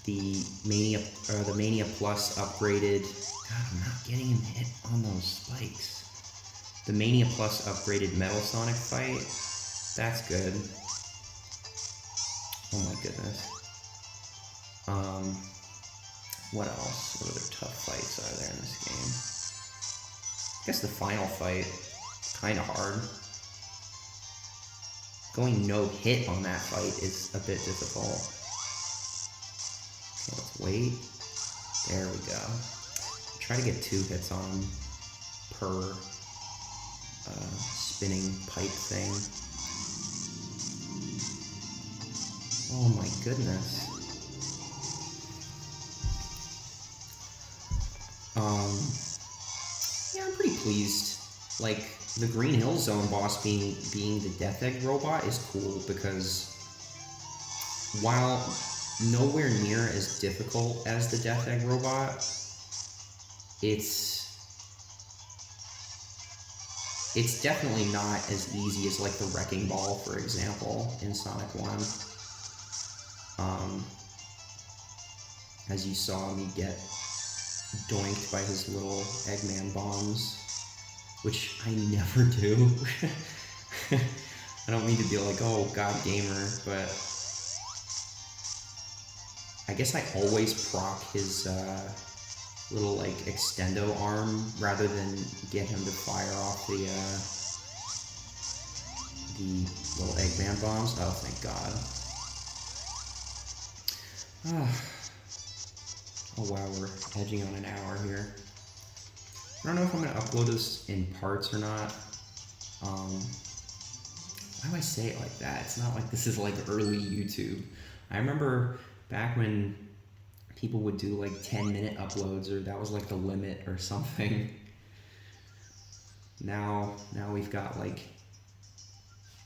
the Mania Plus upgraded. God, I'm not getting him hit on those spikes. The Mania Plus upgraded Metal Sonic fight. That's good. Oh my goodness. What else? What other tough fights are there in this game? I guess the final fight, kind of hard. Going no hit on that fight is a bit difficult. Okay, let's wait. There we go. Try to get 2 hits on him per spinning pipe thing. Oh my goodness. Yeah, I'm pretty pleased. Like, the Green Hill Zone boss being the Death Egg robot is cool, because while nowhere near as difficult as the Death Egg robot, it's definitely not as easy as like the Wrecking Ball, for example, in Sonic 1. As you saw me get doinked by his little Eggman bombs, which I never do. I don't mean to be like, oh god gamer, but I guess I always proc his little like extendo arm rather than get him to fire off the little Eggman bombs. Oh, thank god. Oh wow, we're edging on an hour here. I don't know if I'm going to upload this in parts or not. Why do I say it like that? It's not like this is like early YouTube. I remember back when people would do like 10-minute uploads, or that was like the limit or something. Now we've got like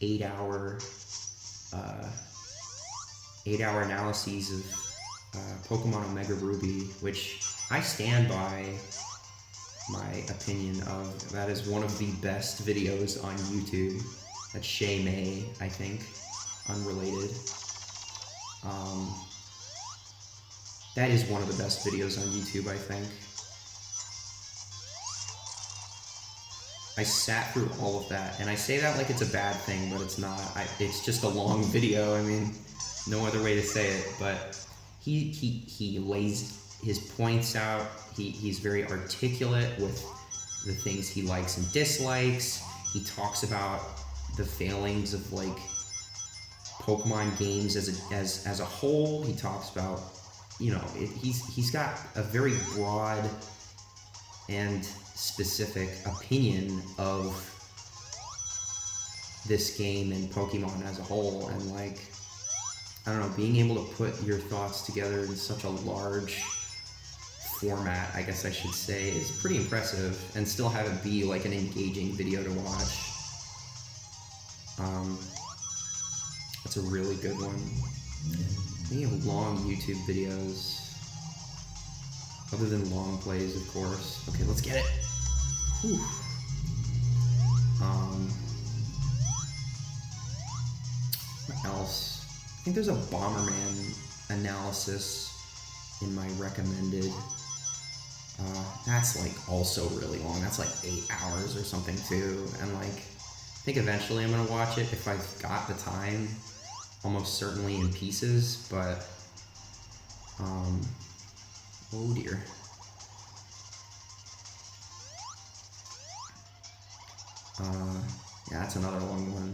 8-hour analyses of Pokemon Omega Ruby, which I stand by my opinion of. That is one of the best videos on YouTube. That's Shea, I think, unrelated. That is one of the best videos on YouTube, I think. I sat through all of that, and I say that like it's a bad thing, but it's not. It's just a long video. I mean, no other way to say it. But he lays his points out. He's very articulate with the things he likes and dislikes. He talks about the failings of like Pokemon games as a whole. He talks about, you know, he's got a very broad and specific opinion of this game and Pokemon as a whole, and like, I don't know, being able to put your thoughts together in such a large format, I guess I should say, is pretty impressive, and still have it be like an engaging video to watch. That's a really good one. They have long YouTube videos, other than long plays, of course. Okay, let's get it. Whew. What else? I think there's a Bomberman analysis in my recommended. That's like also really long. That's like 8 hours or something too. And like, I think eventually I'm gonna watch it if I've got the time. Almost certainly in pieces, but oh dear. Yeah, that's another long one.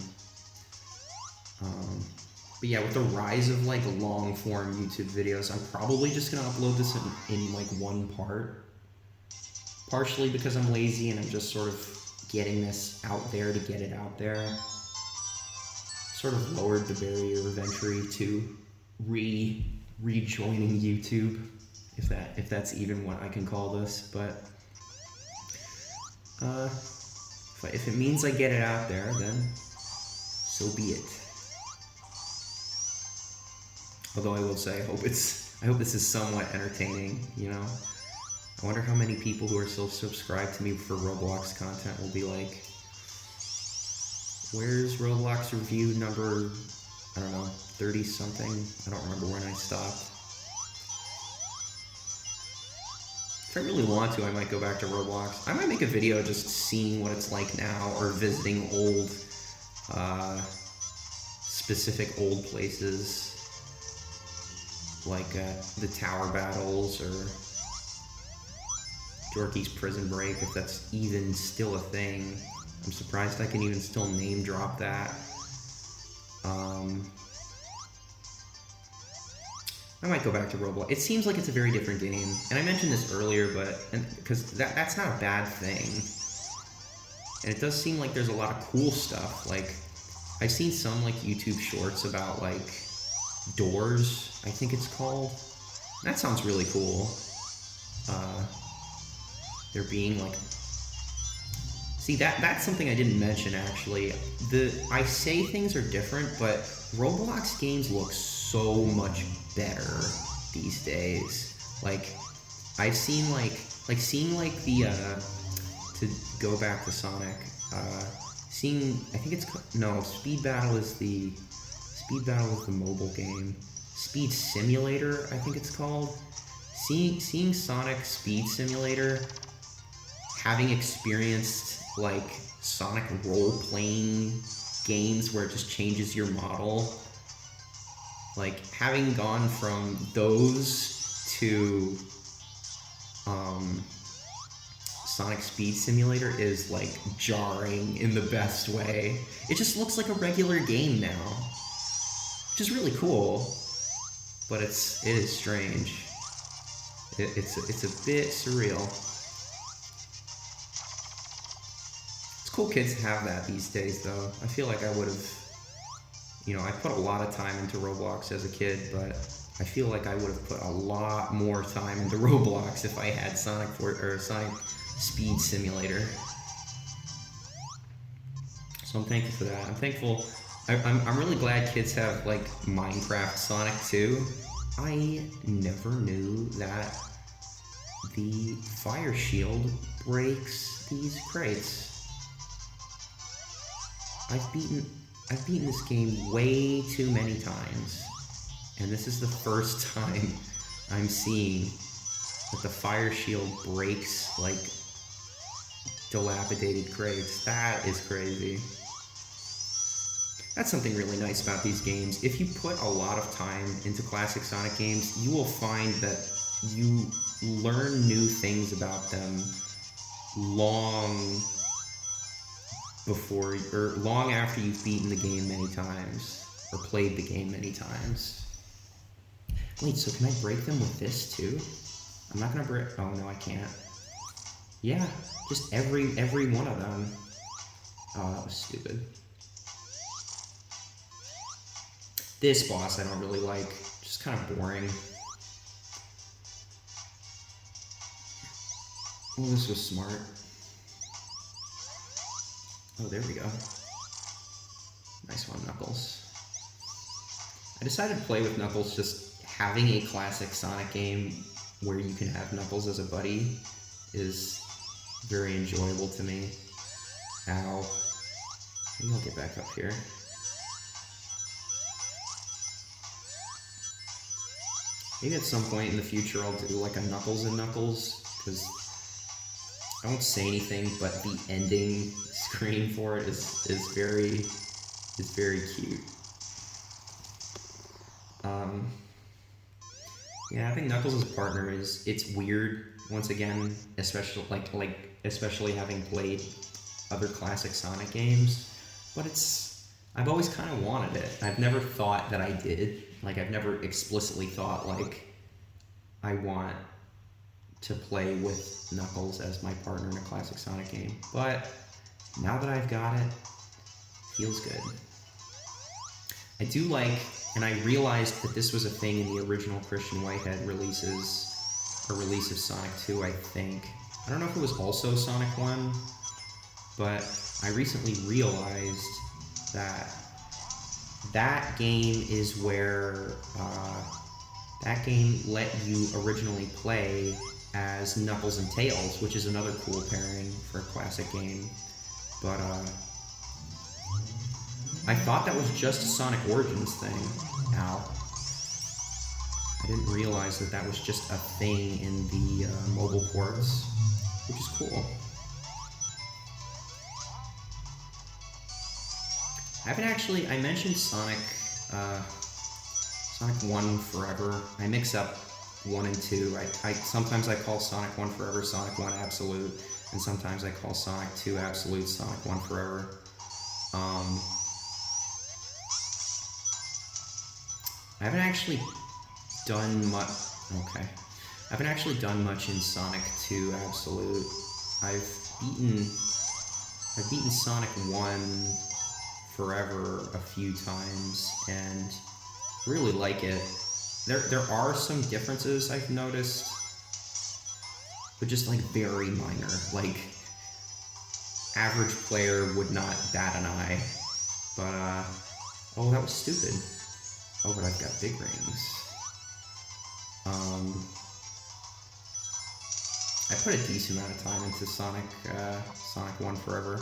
But yeah, with the rise of like long form YouTube videos, I'm probably just gonna upload this in like one part. Partially because I'm lazy and I'm just sort of getting this out there to get it out there. Sort of lowered the barrier of entry to rejoining YouTube, if that's even what I can call this. But if it means I get it out there, then so be it. Although I will say, I hope this is somewhat entertaining. You know, I wonder how many people who are still subscribed to me for Roblox content will be like, where's Roblox review number, I don't know, 30 something? I don't remember when I stopped. If I really want to, I might go back to Roblox. I might make a video just seeing what it's like now, or visiting old, specific old places, like the tower battles, or Dorky's Prison Break, if that's even still a thing. I'm surprised I can even still name drop that. I might go back to Roblox. It seems like it's a very different game, and I mentioned this earlier, because that's not a bad thing. And it does seem like there's a lot of cool stuff. Like, I've seen some like YouTube shorts about like doors, I think it's called. That sounds really cool. There being like, see, that's something I didn't mention actually. I say things are different, but Roblox games look so much better these days. Like, I've seen seeing like the to go back to Sonic, seeing, I think it's, no, Speed Battle is the mobile game. Speed Simulator, I think it's called. Seeing Sonic Speed Simulator, having experienced like Sonic role-playing games where it just changes your model, like having gone from those to Sonic Speed Simulator is like jarring in the best way. It just looks like a regular game now, which is really cool, but it is strange. It's a bit surreal. It's cool kids to have that these days, though. I feel like I would have, you know, I put a lot of time into Roblox as a kid, but I feel like I would have put a lot more time into Roblox if I had Sonic Speed Simulator. So I'm thankful for that. I'm thankful. I'm really glad kids have like Minecraft Sonic 2. I never knew that the fire shield breaks these crates. I've beaten this game way too many times, and this is the first time I'm seeing that the fire shield breaks like dilapidated crates. That is crazy. That's something really nice about these games. If you put a lot of time into classic Sonic games, you will find that you learn new things about them long before, or long after you've beaten the game many times, or played the game many times. Wait, so can I break them with this too? I'm not gonna break, oh no I can't. Yeah, just every one of them. Oh, that was stupid. This boss I don't really like, just kind of boring. Oh, this was smart. Oh, there we go. Nice one, Knuckles. I decided to play with Knuckles, just having a classic Sonic game where you can have Knuckles as a buddy is very enjoyable to me. Ow. Maybe I'll get back up here. Maybe at some point in the future I'll do like a Knuckles and Knuckles, because I won't say anything, but the ending screen for it is very cute. Yeah, I think Knuckles' partner it's weird once again, especially having played other classic Sonic games, but I've always kind of wanted it. I've never thought that I did. Like, I've never explicitly thought, like, I want to play with Knuckles as my partner in a classic Sonic game. But now that I've got it, feels good. I do like, and I realized that this was a thing in the original Christian Whitehead releases, a release of Sonic 2, I think. I don't know if it was also Sonic 1, but I recently realized that that game is where that game let you originally play as Knuckles and Tails, which is another cool pairing for a classic game. But I thought that was just a Sonic Origins thing. Ow. I didn't realize that that was just a thing in the mobile ports, which is cool. I mentioned Sonic 1 Forever. I mix up 1 and 2. Sometimes I call Sonic 1 Forever Sonic 1 Absolute, and sometimes I call Sonic 2 Absolute Sonic 1 Forever. I haven't actually done much. Okay. I haven't actually done much in Sonic 2 Absolute. I've beaten Sonic 1 Forever a few times and really like it. There are some differences I've noticed, but just like very minor. Like, average player would not bat an eye. But oh, that was stupid. Oh, but I've got big rings. I put a decent amount of time into Sonic 1 Forever.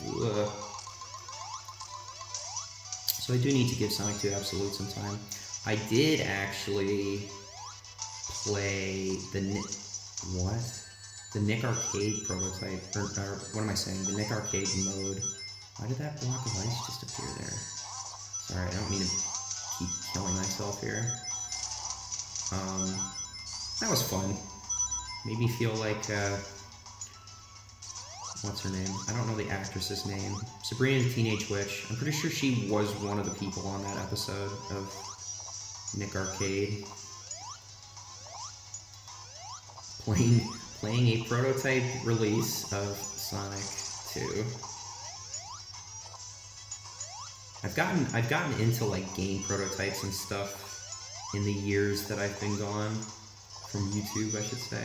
Ugh. So I do need to give Sonic 2 Absolute some time. I did actually play the Nick Arcade prototype, or what am I saying? The Nick Arcade mode. Why did that block of ice just appear there? Sorry, I don't mean to keep killing myself here. That was fun. Made me feel like, what's her name? I don't know the actress's name. Sabrina the Teenage Witch. I'm pretty sure she was one of the people on that episode of Nick Arcade. Playing a prototype release of Sonic 2. I've gotten into like game prototypes and stuff in the years that I've been gone from YouTube, I should say.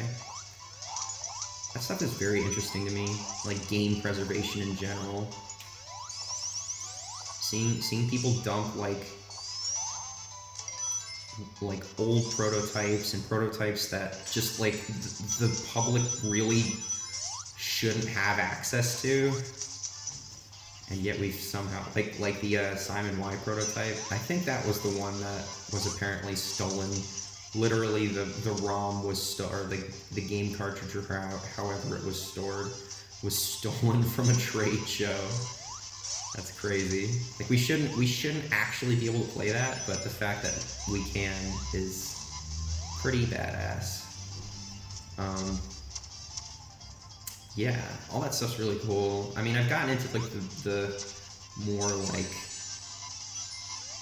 That stuff is very interesting to me, like game preservation in general. seeing people dump like old prototypes and prototypes that just like the public really shouldn't have access to, and yet we've somehow like the Simon Y prototype. I think that was the one that was apparently stolen. Literally, the ROM was or the game cartridge or however it was stored was stolen from a trade show. That's crazy. Like we shouldn't actually be able to play that, but the fact that we can is pretty badass. Yeah, all that stuff's really cool. I mean, I've gotten into like the more like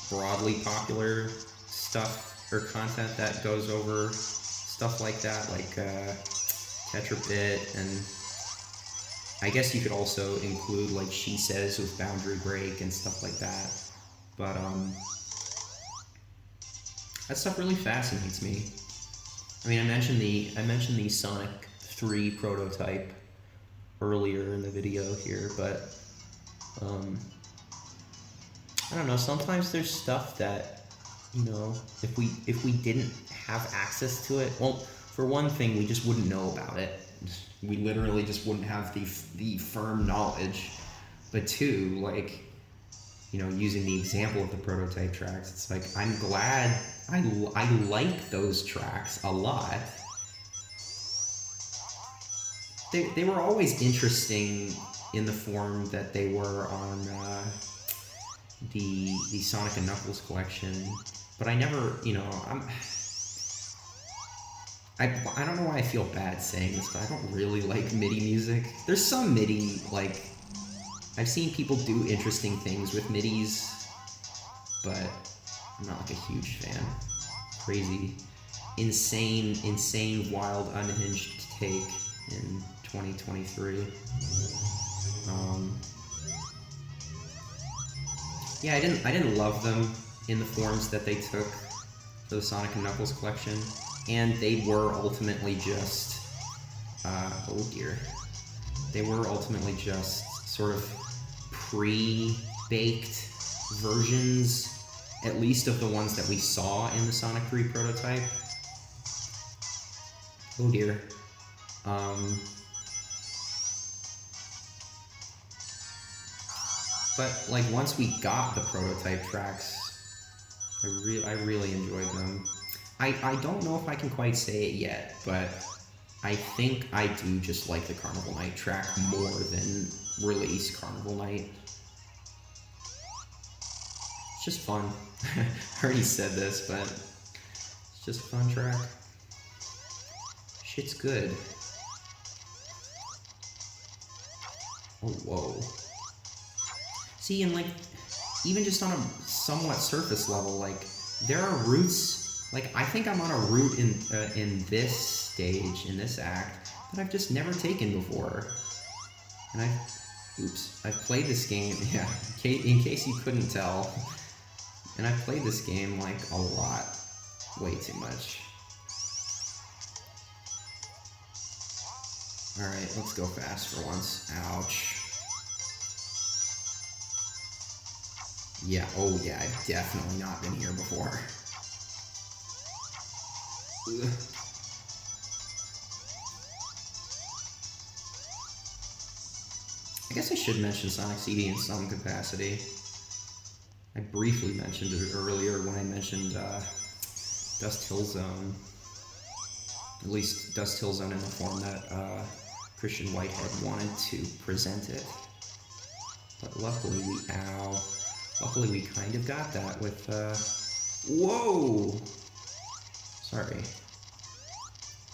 broadly popular stuff or content that goes over stuff like that, like Tetrabit, and I guess you could also include like She Says with Boundary Break and stuff like that. But that stuff really fascinates me. I mean, I mentioned the Sonic 3 prototype earlier in the video here, but I don't know, sometimes there's stuff that, you know, if we didn't have access to it, well, for one thing, we just wouldn't know about it. We literally just wouldn't have the firm knowledge. But two, like, you know, using the example of the prototype tracks, it's like, I'm glad I like those tracks a lot. They were always interesting in the form that they were on the Sonic and Knuckles collection, but I never, you know, I don't know why I feel bad saying this, but I don't really like MIDI music. There's some MIDI, like, I've seen people do interesting things with MIDIs, but I'm not like a huge fan. Crazy, insane, wild, unhinged take in 2023. Yeah, I didn't love them in the forms that they took for the Sonic and Knuckles collection, and they were ultimately just they were ultimately just sort of pre-baked versions, at least of the ones that we saw in the Sonic 3 prototype. Oh dear. But like once we got the prototype tracks, I really enjoyed them. I don't know if I can quite say it yet, but I think I do just like the Carnival Night track more than Release Carnival Night. It's just fun. I already said this, but it's just a fun track. Shit's good. Oh, whoa. See, and like, even just on a somewhat surface level, like, there are routes, like, I think I'm on a route in this stage, in this act, that I've just never taken before. And I've played this game, yeah, in case you couldn't tell, and I've played this game, like, a lot, way too much. Alright, let's go fast for once. Ouch. Yeah, oh yeah, I've definitely not been here before. Ugh. I guess I should mention Sonic CD in some capacity. I briefly mentioned it earlier when I mentioned Dust Hill Zone. At least Dust Hill Zone in the form that Christian Whitehead wanted to present it. But luckily we kind of got that with, whoa! Sorry.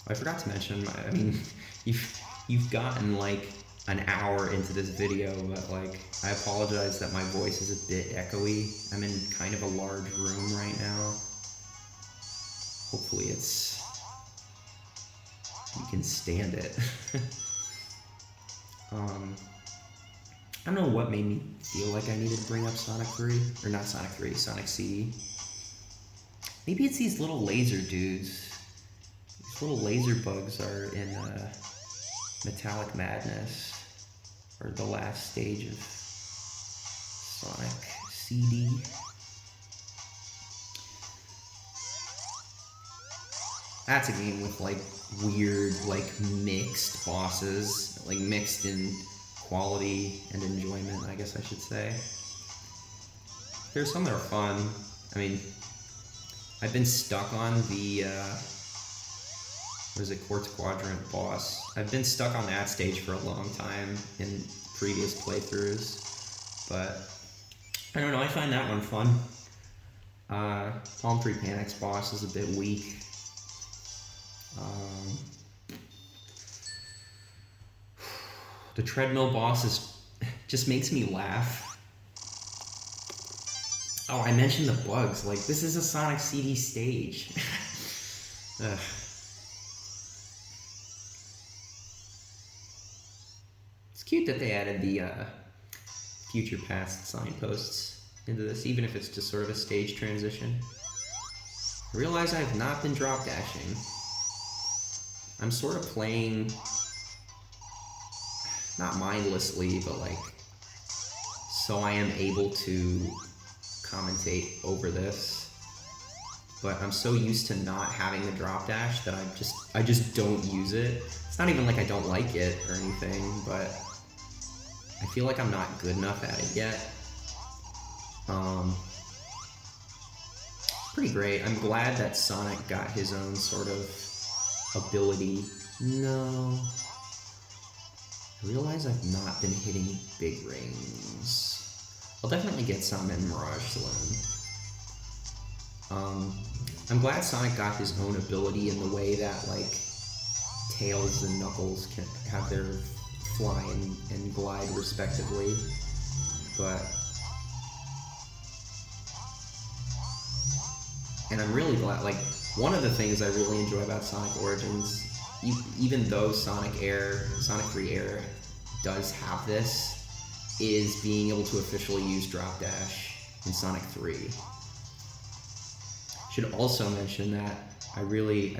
I forgot to mention, I mean, you've gotten like an hour into this video, but like, I apologize that my voice is a bit echoey. I'm in kind of a large room right now. Hopefully you can stand it. I don't know what made me feel like I needed to bring up Sonic 3, or not Sonic 3, Sonic CD. Maybe it's these little laser dudes. These little laser bugs are in Metallic Madness, or the last stage of Sonic CD. That's a game with like weird, like mixed bosses, like mixed in quality and enjoyment, I guess I should say. There's some that are fun. I mean, I've been stuck on the, what is it, Quartz Quadrant boss. I've been stuck on that stage for a long time in previous playthroughs, but I don't know, I find that one fun. Palm Tree Panic's boss is a bit weak. The treadmill boss just makes me laugh. Oh, I mentioned the bugs. Like, this is a Sonic CD stage. Ugh. It's cute that they added the future past signposts into this, even if it's just sort of a stage transition. I realize I have not been drop dashing. I'm sort of playing, not mindlessly, but like, so I am able to commentate over this. But I'm so used to not having the drop dash that I just don't use it. It's not even like I don't like it or anything, but I feel like I'm not good enough at it yet. Pretty great. I'm glad that Sonic got his own sort of ability. No. I realize I've not been hitting big rings. I'll definitely get some in Mirage Saloon. I'm glad Sonic got his own ability in the way that, like, Tails and Knuckles can have their fly and glide respectively. But... and I'm really glad, like, one of the things I really enjoy about Sonic Origins, even though Sonic 3 Air does have this, is being able to officially use Drop Dash in Sonic 3. Should also mention that I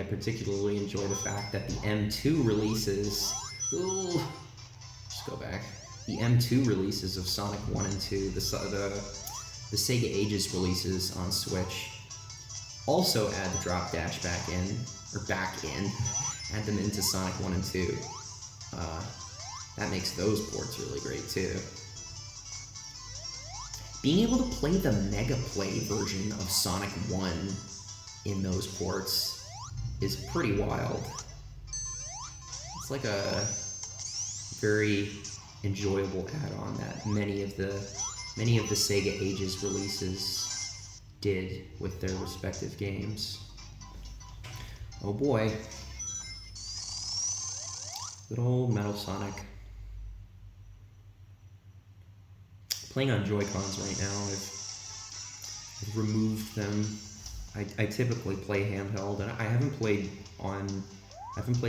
particularly enjoy the fact that the M2 releases, just go back, the M2 releases of Sonic 1 and 2, the Sega Ages releases on Switch, also add the Drop Dash back in, add them into Sonic 1 and 2. That makes those ports really great too. Being able to play the Mega Play version of Sonic 1 in those ports is pretty wild. It's like a very enjoyable add-on that many of the Sega Ages releases did with their respective games. Oh boy. Good old Metal Sonic. Playing on Joy-Cons right now. I've removed them. I typically play handheld, and I haven't played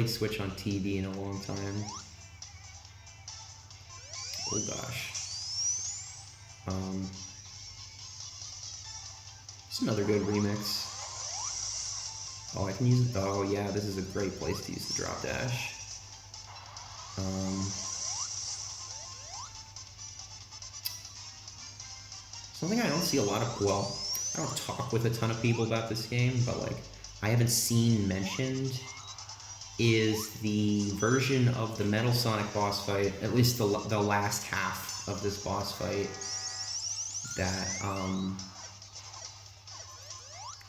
Switch on TV in a long time. Oh gosh. It's another good remix. Oh, I can use it. Oh yeah, this is a great place to use the drop dash. Something I don't see a lot of, well, I don't talk with a ton of people about this game, but like, I haven't seen mentioned is the version of the Metal Sonic boss fight, at least the last half of this boss fight, that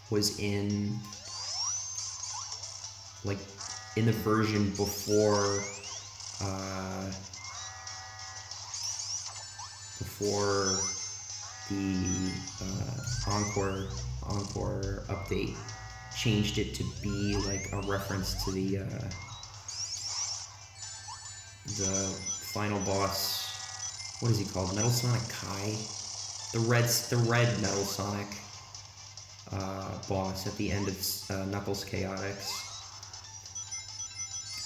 was in, like, in the version before the Encore update changed it to be like a reference to the final boss. What is he called? Metal Sonic Kai? The red Metal Sonic boss at the end of Knuckles Chaotix.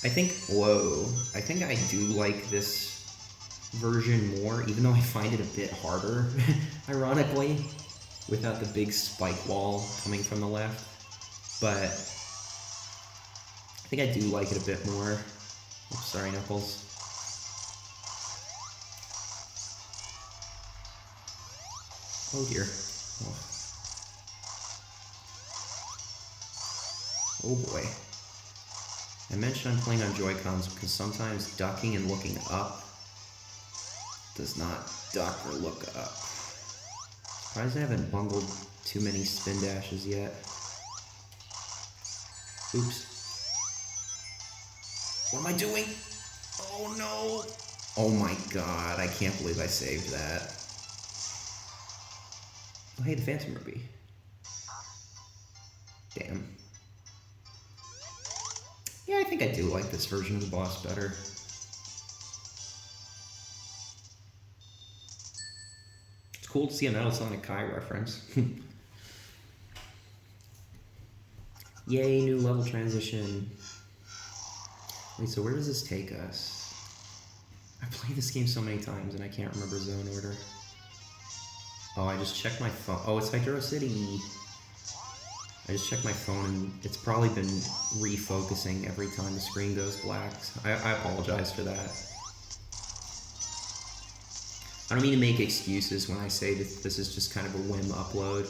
I think I do like this version more, even though I find it a bit harder, ironically, without the big spike wall coming from the left. But I think I do like it a bit more. Oops, sorry, Knuckles. Oh dear. Oh, oh boy. I mentioned I'm playing on Joy-Cons because sometimes ducking and looking up does not duck or look up. Surprised I haven't bungled too many spin dashes yet. Oops. What am I doing? Oh no! Oh my god, I can't believe I saved that. Oh hey, the Phantom Ruby. Damn. Yeah, I think I do like this version of the boss better. It's cool to see a Metal Sonic Kai reference. Yay, new level transition. Wait, so where does this take us? I played this game so many times and I can't remember zone order. Oh, I just checked my phone. Oh, it's Hydro City. I just checked my phone and it's probably been refocusing every time the screen goes black. I apologize for that. I don't mean to make excuses when I say that this is just kind of a whim upload.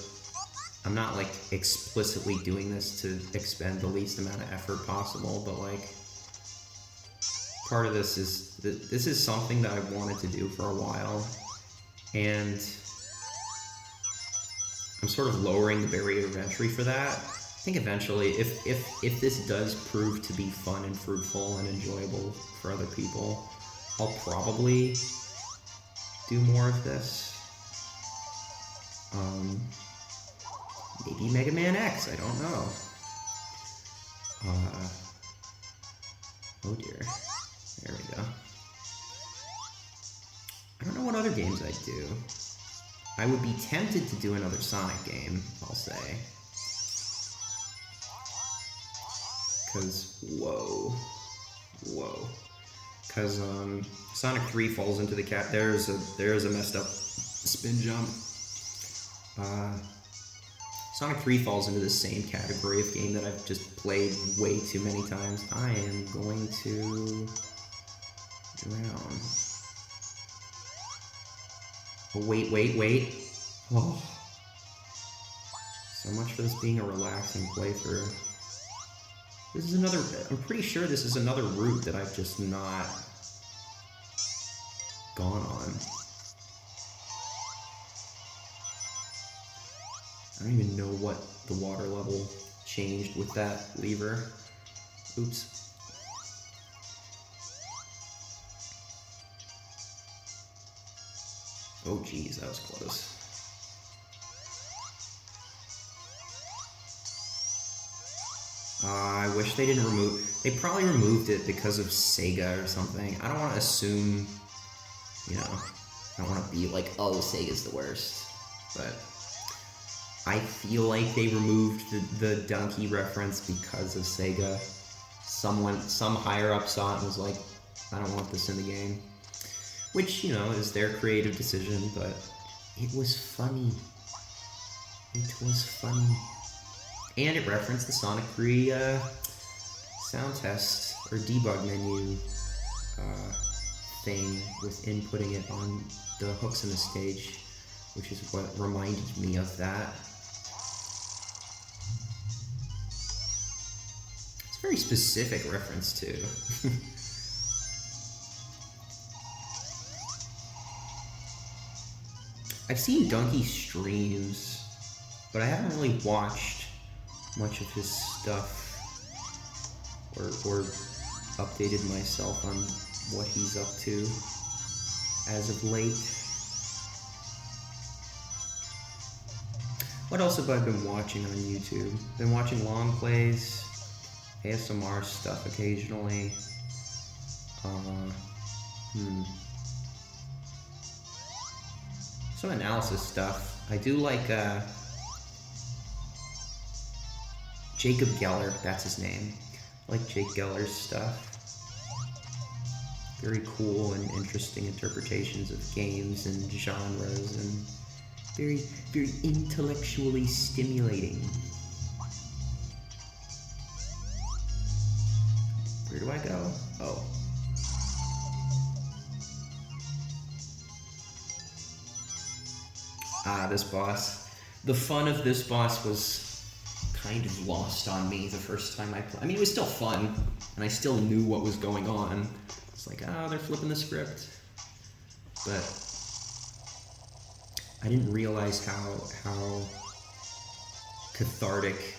I'm not like explicitly doing this to expend the least amount of effort possible, but like part of this is something that I've wanted to do for a while, and I'm sort of lowering the barrier of entry for that. I think eventually, if this does prove to be fun and fruitful and enjoyable for other people, I'll probably do more of this. Maybe Mega Man X, I don't know. Oh dear. There we go. I don't know what other games I'd do. I would be tempted to do another Sonic game, I'll say. Cause, whoa. Cause, Sonic 3 falls into the cat. There's a messed up spin jump. Sonic 3 falls into the same category of game that I've just played way too many times. I am going to drown. Oh, wait. Oh. So much for this being a relaxing playthrough. This is another, I'm pretty sure this is another route that I've just not gone on. I don't even know what the water level changed with that lever. Oops. Oh geez, that was close. I wish they didn't remove... They probably removed it because of Sega or something. I don't want to assume, you know, I don't want to be like, oh, Sega's the worst. But I feel like they removed the donkey reference because of Sega. Some higher up saw it and was like, I don't want this in the game. Which, you know, is their creative decision, but it was funny. It was funny. And it referenced the Sonic 3 sound test or debug menu thing with inputting it on the hooks in the stage, which is what reminded me of that. It's a very specific reference too. I've seen Donkey streams, but I haven't really watched much of his stuff or updated myself on what he's up to as of late. What else have I been watching on YouTube? Been watching long plays, ASMR stuff occasionally. Some analysis stuff. I do like Jacob Geller, that's his name. I like Jake Geller's stuff. Very cool and interesting interpretations of games and genres, and very, very intellectually stimulating. Where do I go? Oh. This boss. The fun of this boss was kind of lost on me the first time I played. I mean, it was still fun, and I still knew what was going on. It's like, oh, they're flipping the script. But I didn't realize how cathartic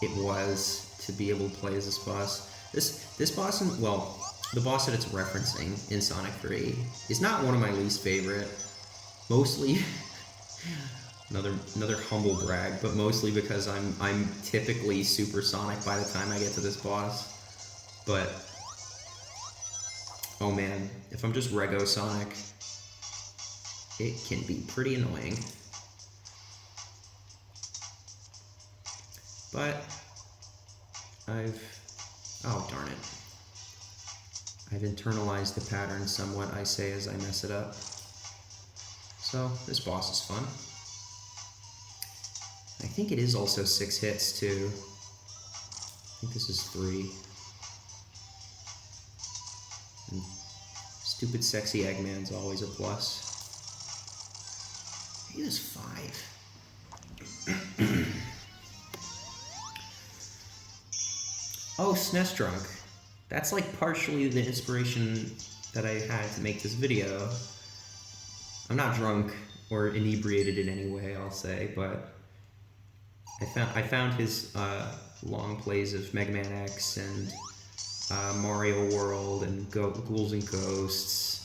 it was to be able to play as this boss. This boss, the boss that it's referencing in Sonic 3 is not one of my least favorite. Mostly, another humble brag, but mostly because I'm typically supersonic by the time I get to this boss. But oh man, if I'm just Rego Sonic, it can be pretty annoying. But oh darn it. I've internalized the pattern somewhat, I say as I mess it up. So this boss is fun. I think it is also 6 hits too. I think this is 3. And stupid sexy Eggman's always a plus. He is 5. Oh, SNES Drunk. That's like partially the inspiration that I had to make this video. I'm not drunk or inebriated in any way, I'll say, but I found his long plays of Mega Man X and Mario World and Ghouls and Ghosts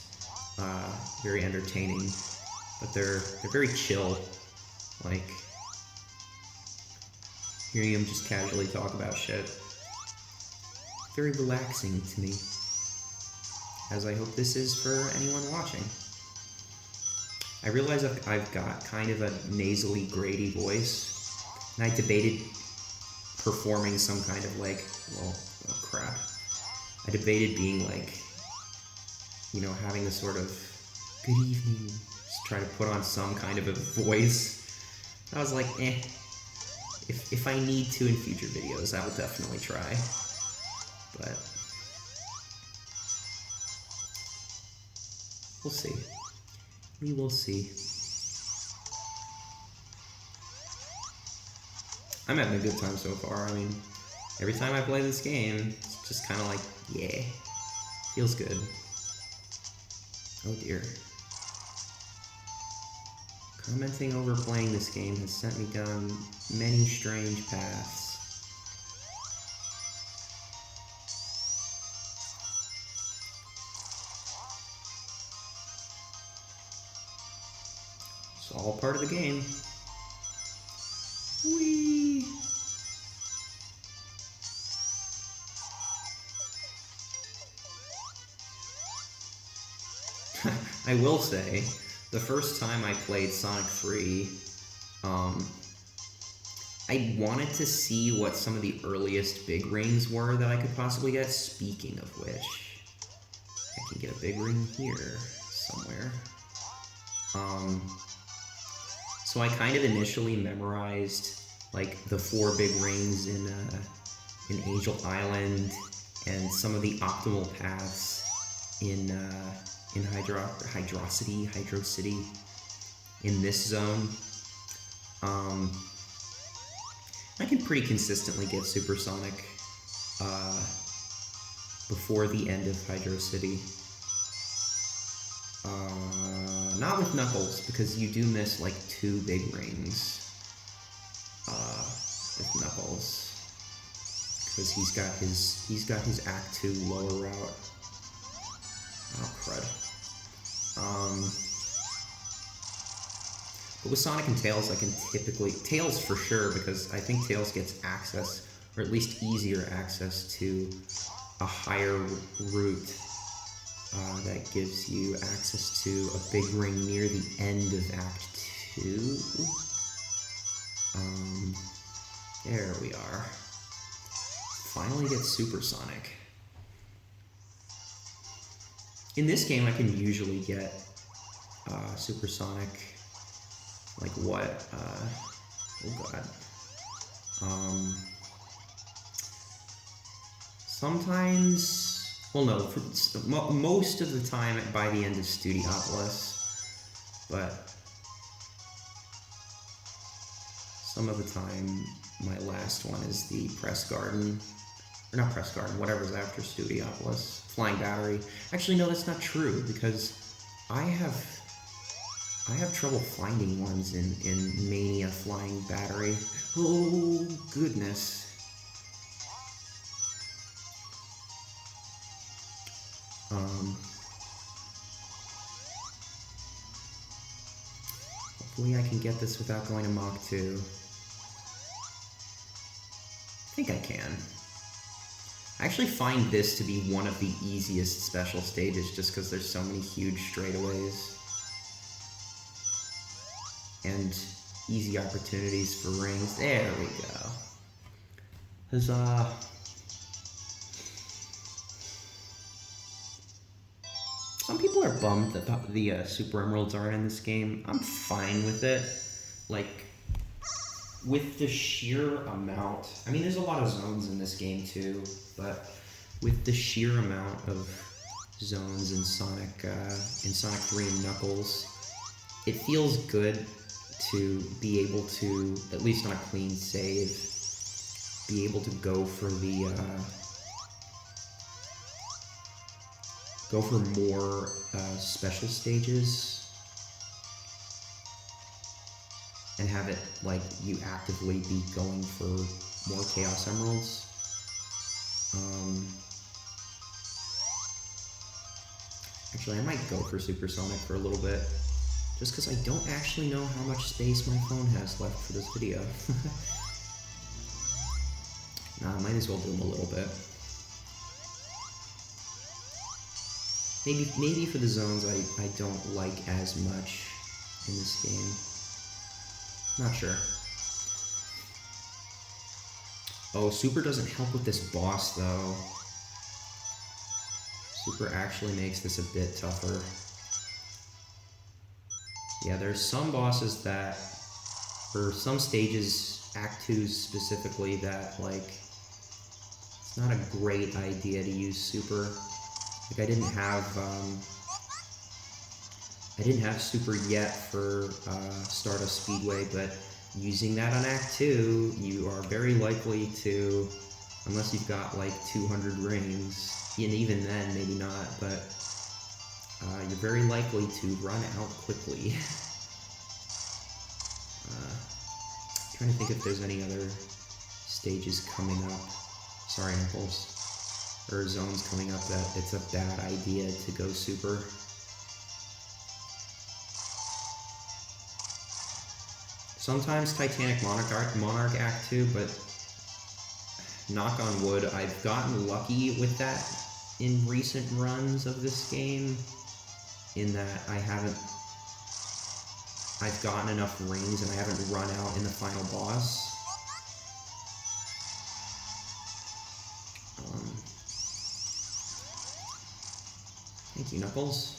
very entertaining, but they're very chill. Like hearing him just casually talk about shit. Very relaxing to me, as I hope this is for anyone watching. I realize I've got kind of a nasally, grady voice, and I debated performing some kind of like, well, oh crap. I debated being like, you know, having the sort of, good evening, just try to put on some kind of a voice. I was like, if I need to in future videos, I will definitely try. But we'll see. We will see. I'm having a good time so far. I mean, every time I play this game, it's just kind of like, yeah, feels good. Oh dear. Commenting over playing this game has sent me down many strange paths. It's all part of the game. Whee! I will say, the first time I played Sonic 3, I wanted to see what some of the earliest big rings were that I could possibly get. Speaking of which, I can get a big ring here somewhere. So I kind of initially memorized like the 4 big rings in Angel Island and some of the optimal paths in Hydro City in this zone. I can pretty consistently get supersonic before the end of Hydro City. Not with Knuckles, because you do miss like 2 big rings with Knuckles, because he's got his Act 2 lower route. Oh crud. But with Sonic and Tails, I can typically Tails for sure, because I think Tails gets access, or at least easier access to a higher route. That gives you access to a big ring near the end of Act 2. There we are. Finally get supersonic. In this game, I can usually get supersonic, like what? Oh god. Sometimes. Well, no, most of the time by the end of Studiopolis, but some of the time, my last one is the Press Garden. Or not Press Garden, whatever's after Studiopolis. Flying Battery. Actually, no, that's not true, because I have trouble finding ones in Mania Flying Battery. Oh, goodness. Hopefully I can get this without going to Mach 2. I think I can. I actually find this to be one of the easiest special stages just because there's so many huge straightaways. And easy opportunities for rings. There we go. Huzzah. Some people are bummed that the Super Emeralds aren't in this game. I'm fine with it. Like, with the sheer amount... I mean, there's a lot of zones in this game too, but with the sheer amount of zones in Sonic 3 and Knuckles, it feels good to be able to, at least on a clean save, be able to go for the... go for more special stages and have it like you actively be going for more Chaos Emeralds. Actually, I might go for Supersonic for a little bit, just because I don't actually know how much space my phone has left for this video. Nah, I might as well do them a little bit. Maybe for the zones I don't like as much in this game. Not sure. Oh, Super doesn't help with this boss though. Super actually makes this a bit tougher. Yeah, there's some bosses that, or some stages, Act 2s specifically, that like, it's not a great idea to use Super. Like, I didn't have Super yet for Stardust Speedway, but using that on Act 2, you are very likely to, unless you've got like 200 rings, and even then, maybe not, but you're very likely to run out quickly. Trying to think if there's any other stages coming up. Sorry, Nipples. Or zones coming up that it's a bad idea to go Super. Sometimes Titanic Monarch Act 2, but knock on wood, I've gotten lucky with that in recent runs of this game, in that I've gotten enough rings and I haven't run out in the final boss. Thank you, Knuckles.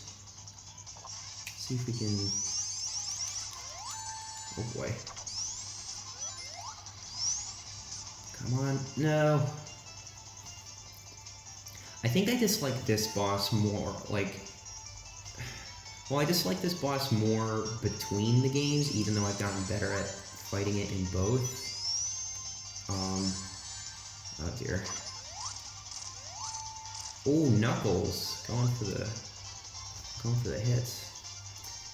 Let's see if we can... Oh boy. Come on. No. I think I dislike this boss more, like... Well, I dislike this boss more between the games, even though I've gotten better at fighting it in both. Oh dear. Oh, Knuckles, going for the hits.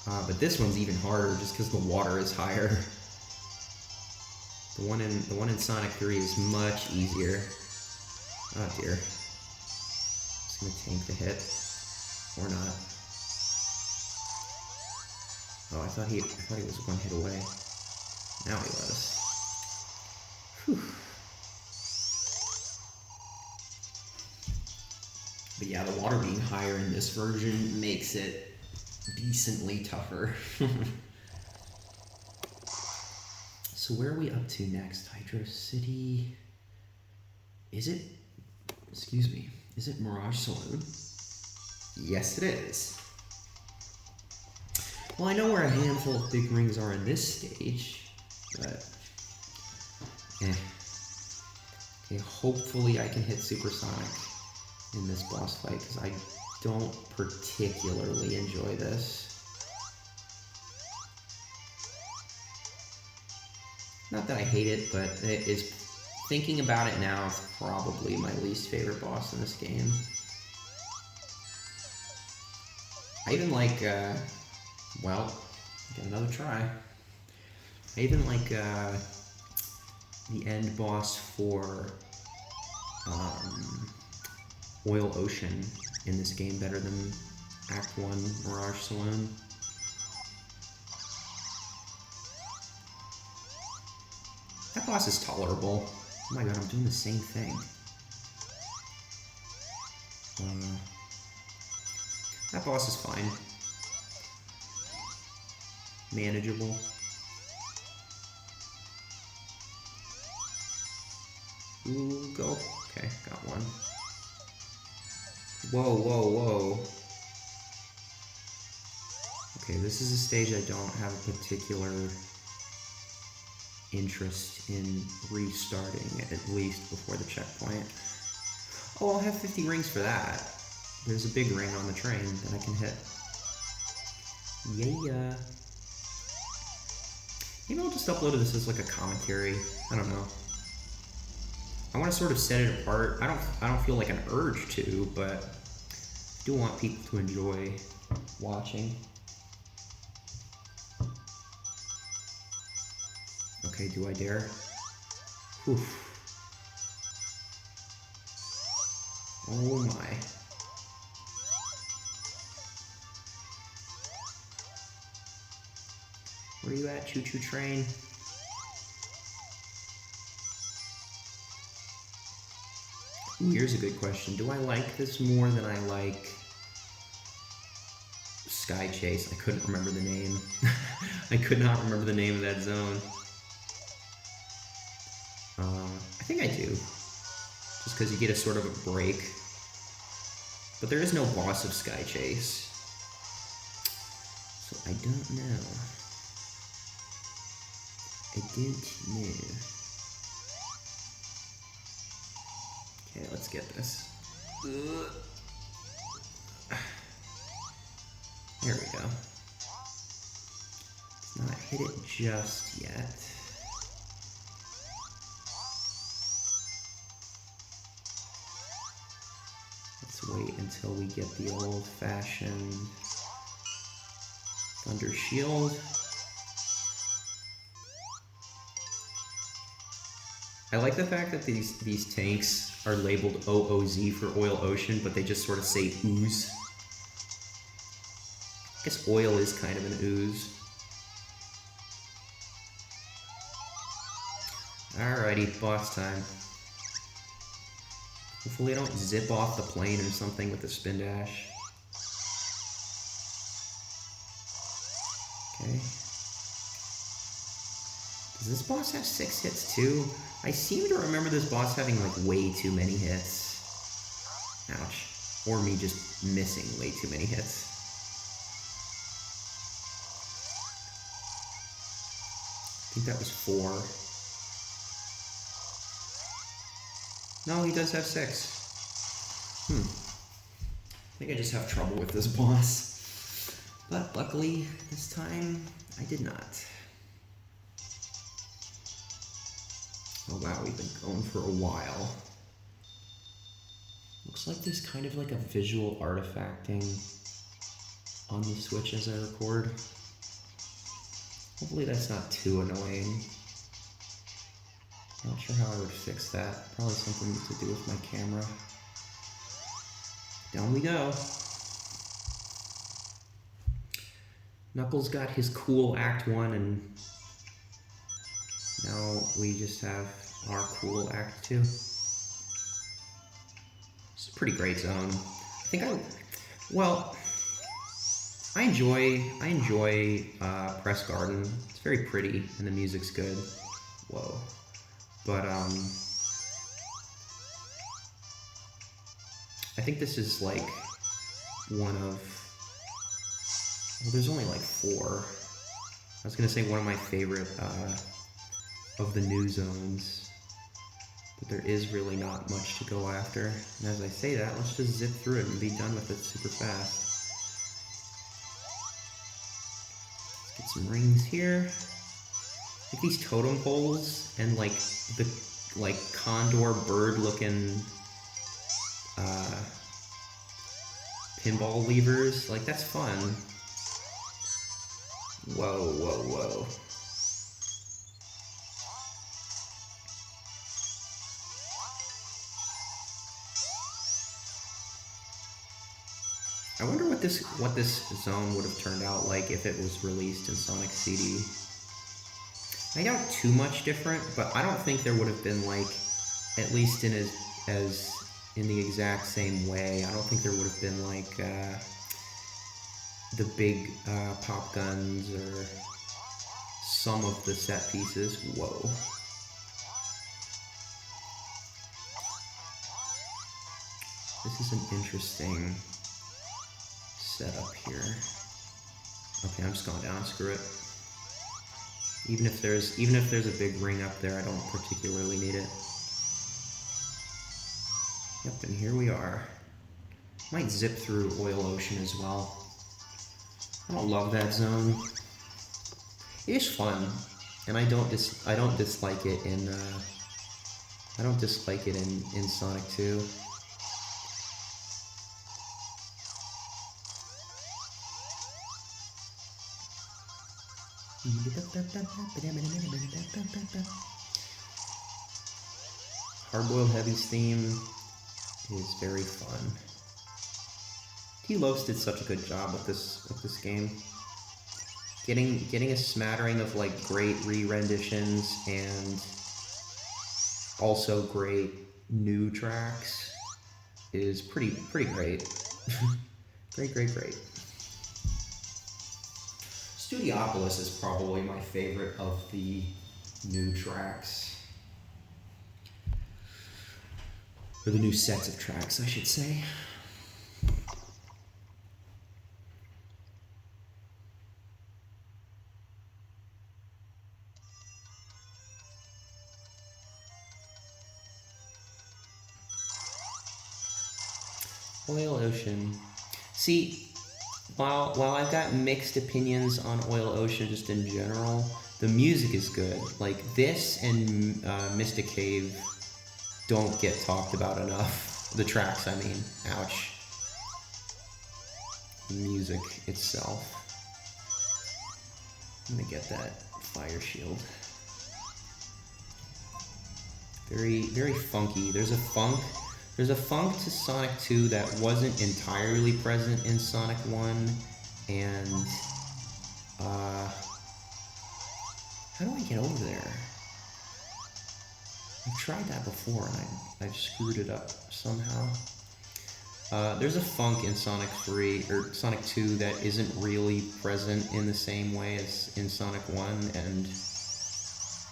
But this one's even harder just because the water is higher. The one in Sonic 3 is much easier. Oh dear. Just gonna tank the hit, or not. Oh, I thought he was one hit away. Now he let us. Whew. But yeah, the water being higher in this version makes it decently tougher. So where are we up to next? Hydro City? Is it? Excuse me. Is it Mirage Saloon? Yes, it is. Well, I know where a handful of big rings are in this stage, but... Okay, hopefully I can hit Supersonic in this boss fight, because I don't particularly enjoy this. Not that I hate it, but it is, thinking about it now, it's probably my least favorite boss in this game. I even like, well, get another try. I even like the end boss for Oil Ocean in this game better than Act 1 Mirage Saloon. That boss is tolerable. Oh my god, I'm doing the same thing. That boss is fine. Manageable. Ooh, go. Okay, got one. Whoa, whoa, whoa. Okay, this is a stage I don't have a particular interest in restarting, at least before the checkpoint. Oh, I'll have 50 rings for that. There's a big ring on the train that I can hit. Yeah. Maybe I'll just upload this as like a commentary. I don't know. I want to sort of set it apart. I don't feel like an urge to, but I do want people to enjoy watching. Okay, do I dare? Oof. Oh my. Where are you at, choo-choo train? Ooh, here's a good question. Do I like this more than I like Sky Chase? I couldn't remember the name. I could not remember the name of that zone. I think I do. Just because you get a sort of a break. But there is no boss of Sky Chase. So I don't know. I don't know. Okay, let's get this. There we go. Let's not hit it just yet. Let's wait until we get the old-fashioned Thunder Shield. I like the fact that these tanks are labeled OOZ for Oil Ocean, but they just sort of say ooze. I guess oil is kind of an ooze. Alrighty, boss time. Hopefully I don't zip off the plane or something with the spin dash. Okay. Does this boss have 6 hits too? I seem to remember this boss having like way too many hits. Ouch. Or me just missing way too many hits. I think that was 4. No, he does have 6. I think I just have trouble with this boss. But luckily, this time, I did not. Oh wow, we've been going for a while. Looks like there's kind of like a visual artifacting on the Switch as I record. Hopefully that's not too annoying. Not sure how I would fix that. Probably something to do with my camera. Down we go. Knuckles got his cool Act 1, and now we just have our cool Act 2. It's a pretty great zone. I enjoy Press Garden. It's very pretty and the music's good. Whoa. But I think this is like one of, well, there's only like 4. I was gonna say one of my favorite of the new zones, but there is really not much to go after. And as I say that, let's just zip through it and be done with it super fast. Let's get some rings here. like these totem poles and like the like condor bird looking pinball levers. Like, that's fun. Whoa, whoa, whoa. I wonder what this zone would have turned out like if it was released in Sonic CD. I doubt too much different, but I don't think there would have been like, at least in as in the exact same way. I don't think there would have been like the big pop guns or some of the set pieces. Whoa. This is an interesting setup here. Okay, I'm just going down, screw it. Even if there's a big ring up there, I don't particularly need it. Yep, and here we are. Might zip through Oil Ocean as well. I don't love that zone. It is fun, and I don't dislike it in Sonic 2. Hard-Boiled Heavy's theme is very fun. T-Los did such a good job with this game. Getting a smattering of like great re-renditions and also great new tracks is pretty great. Great. Studiopolis is probably my favorite of the new tracks. Or the new sets of tracks, I should say. Oil Ocean. See, while I've got mixed opinions on Oil Ocean just in general, the music is good. Like, this and Mystic Cave don't get talked about enough. The tracks, I mean. Ouch. The music itself. I'm gonna get that fire shield. Very funky. There's a funk to Sonic 2 that wasn't entirely present in Sonic 1, and how do I get over there? I've tried that before and I've screwed it up somehow. There's a funk in Sonic 3 or Sonic 2 that isn't really present in the same way as in Sonic 1, and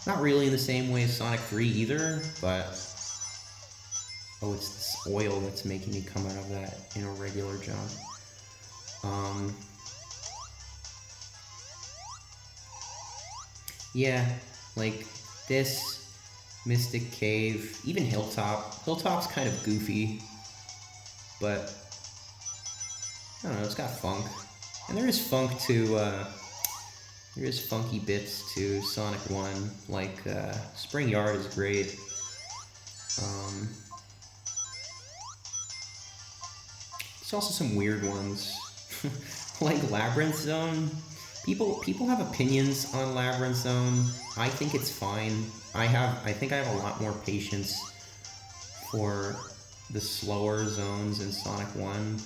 not really in the same way as Sonic 3 either, but oh, it's this oil that's making me come out of that in a regular jump. Yeah, like this, Mystic Cave, even Hilltop. Hilltop's kind of goofy, but I don't know, it's got funk. And there is funk to, there is funky bits to Sonic 1, like Spring Yard is great. There's also some weird ones, like Labyrinth Zone. People have opinions on Labyrinth Zone. I think it's fine. I think I have a lot more patience for the slower zones in Sonic 1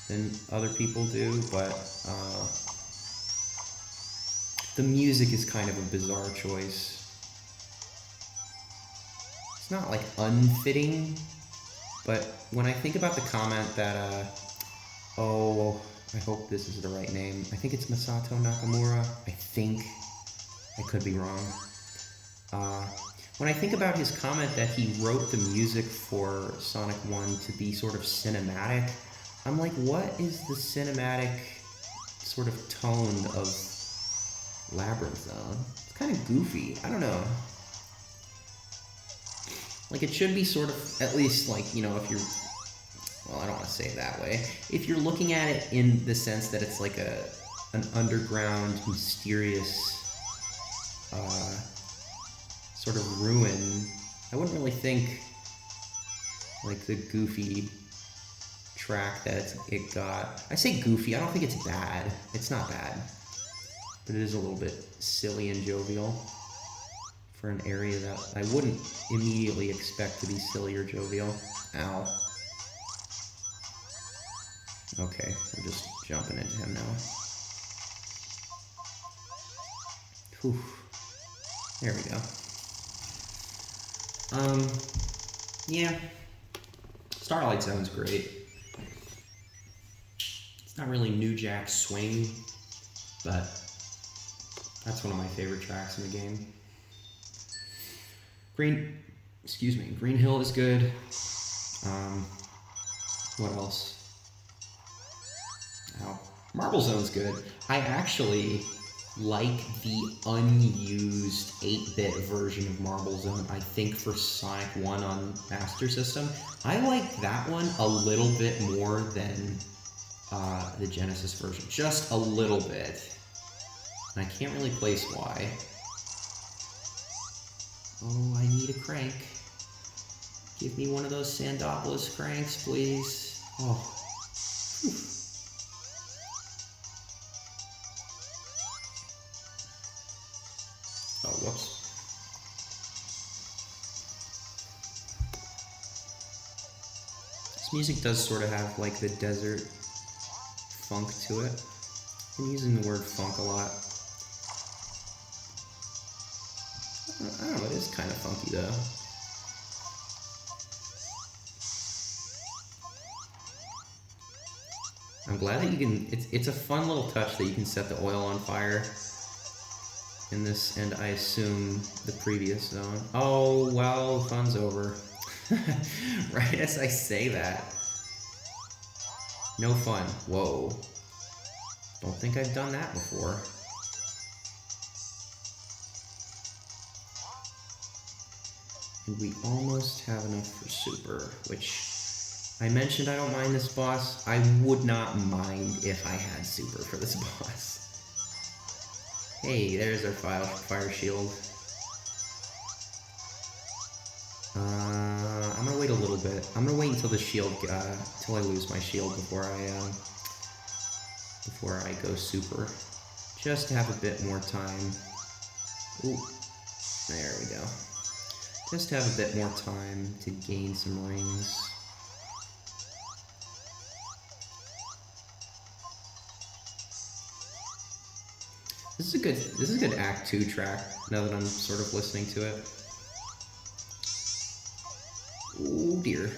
than other people do, but the music is kind of a bizarre choice. It's not like unfitting, but when I think about the comment that, oh, I hope this is the right name. I think it's Masato Nakamura. I think. I could be wrong. When I think about his comment that he wrote the music for Sonic 1 to be sort of cinematic, I'm like, what is the cinematic sort of tone of Labyrinth Zone? It's kind of goofy. I don't know. Like, it should be sort of, at least, like, you know, if you're, well, I don't want to say it that way. If you're looking at it in the sense that it's like an underground, mysterious sort of ruin. I wouldn't really think like the goofy track that it got. I say goofy, I don't think it's bad. It's not bad. But it is a little bit silly and jovial for an area that I wouldn't immediately expect to be silly or jovial. Ow. Okay, we're just jumping into him now. Whew. There we go. Yeah. Starlight Zone's great. It's not really New Jack Swing, but that's one of my favorite tracks in the game. Green Hill is good. What else? Ow. Marble Zone's good. I actually like the unused 8-bit version of Marble Zone, I think for Sonic 1 on Master System. I like that one a little bit more than the Genesis version. Just a little bit. And I can't really place why. Oh, I need a crank. Give me one of those Sandopoulos cranks, please. Oh. Whew. Oh, whoops. This music does sort of have like the desert funk to it. I'm using the word funk a lot. I don't know, it is kind of funky though. I'm glad that you can, it's a fun little touch that you can set the oil on fire in this, and I assume the previous zone. Oh, well, fun's over. Right as I say that. No fun. Whoa. Don't think I've done that before. And we almost have enough for super, which I mentioned I don't mind this boss. I would not mind if I had super for this boss. Hey, there's our fire shield. I'm gonna wait a little bit. I'm gonna wait until the shield, till I lose my shield before I go super, just to have a bit more time. Ooh, there we go. Just to have a bit more time to gain some rings. This is a good Act 2 track, now that I'm sort of listening to it. Oh dear.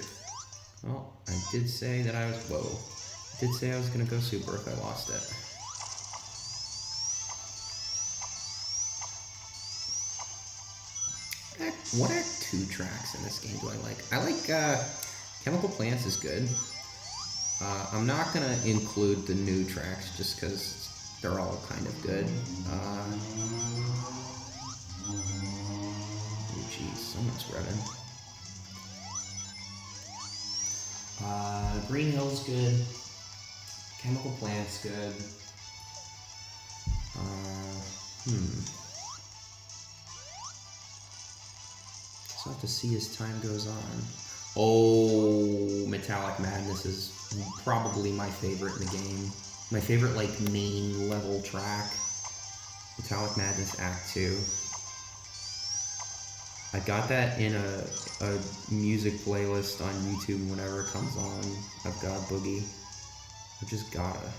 Well, I did say that I was, whoa. I did say I was gonna go super if I lost it. What Act 2 tracks in this game do I like? I like, Chemical Plants is good. I'm not gonna include the new tracks just because they're all kind of good. Oh geez, someone's revving. Green Hill's good. Chemical Plant's good. So I'll have to see as time goes on. Oh, Metallic Madness is probably my favorite in the game. My favorite, like, main level track. Metallic Madness Act 2. I got that in a music playlist on YouTube whenever it comes on. I've got Boogie. I just gotta.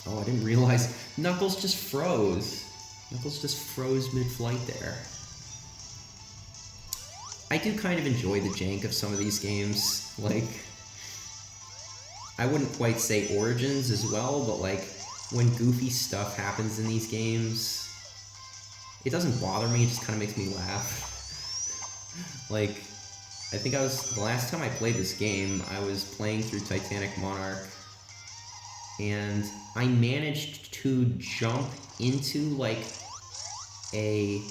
Oh, I didn't realize Knuckles just froze. Knuckles just froze mid-flight there. I do kind of enjoy the jank of some of these games. Like, I wouldn't quite say Origins as well, but like, when goofy stuff happens in these games, it doesn't bother me, it just kind of makes me laugh. Like, I think the last time I played this game, I was playing through Titanic Monarch, and I managed to jump into, like, a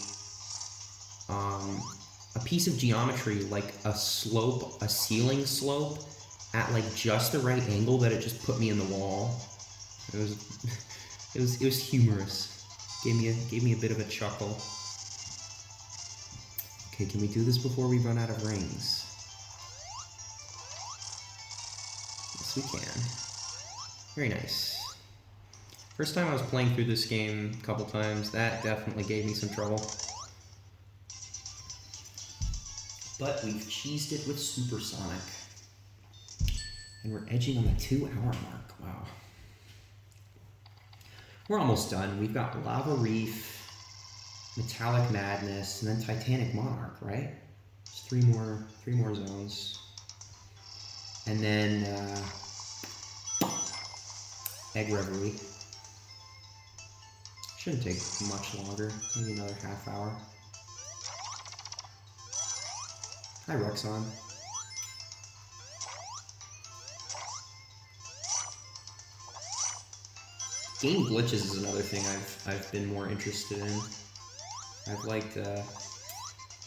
piece of geometry, like a slope, a ceiling slope, at like just the right angle that it just put me in the wall. It was It was humorous. Gave me a bit of a chuckle. Okay, can we do this before we run out of rings? Yes, we can. Very nice. First time I was playing through this game a couple times, that definitely gave me some trouble. But we've cheesed it with Supersonic. And we're edging on the 2-hour mark. Wow. We're almost done. We've got Lava Reef, Metallic Madness, and then Titanic Monarch, right? Just three more zones. And then Egg Reverie. Shouldn't take much longer, maybe another half hour. Hi, Rexon. Game glitches is another thing I've been more interested in.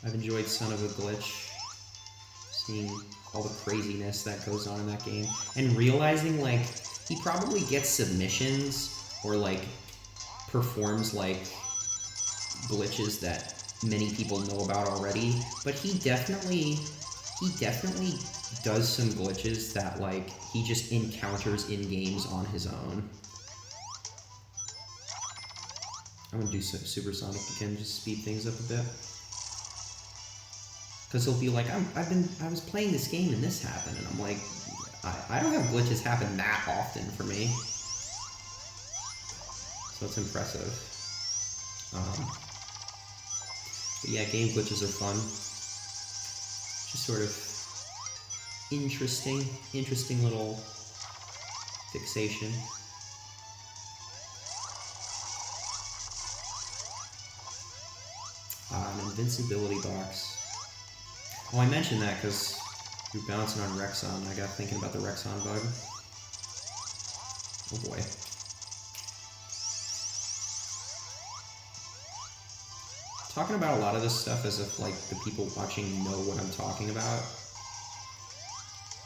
I've enjoyed Son of a Glitch, seeing all the craziness that goes on in that game, and realizing like he probably gets submissions or like performs like glitches that many people know about already, but he definitely does some glitches that like he just encounters in games on his own. I'm gonna do Supersonic again, just speed things up a bit. Cause he'll be like, I was playing this game and this happened, and I'm like, I don't have glitches happen that often for me. So it's impressive. But yeah, game glitches are fun. Just sort of interesting little fixation. An invincibility box. Oh, I mentioned that because you're bouncing on Rexon. I got thinking about the Rexon bug. Oh boy. Talking about a lot of this stuff as if like the people watching know what I'm talking about.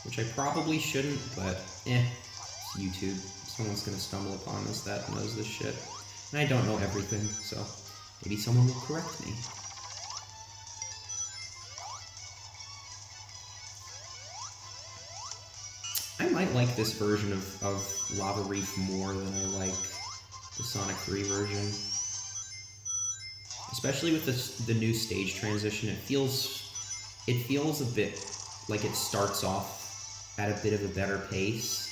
Which I probably shouldn't, but it's YouTube. Someone's gonna stumble upon this that knows this shit. And I don't know everything, so maybe someone will correct me. I might like this version of Lava Reef more than I like the Sonic 3 version. Especially with the new stage transition, it feels a bit like it starts off at a bit of a better pace.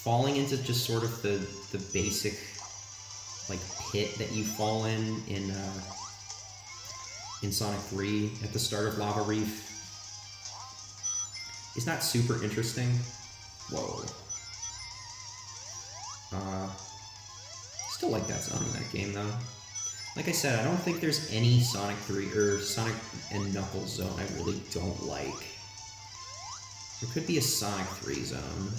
Falling into just sort of the basic like pit that you fall in Sonic 3 at the start of Lava Reef is not super interesting. Whoa. Still like that zone in that game though. Like I said, I don't think there's any Sonic 3 or Sonic and Knuckles zone I really don't like. There could be a Sonic 3 zone.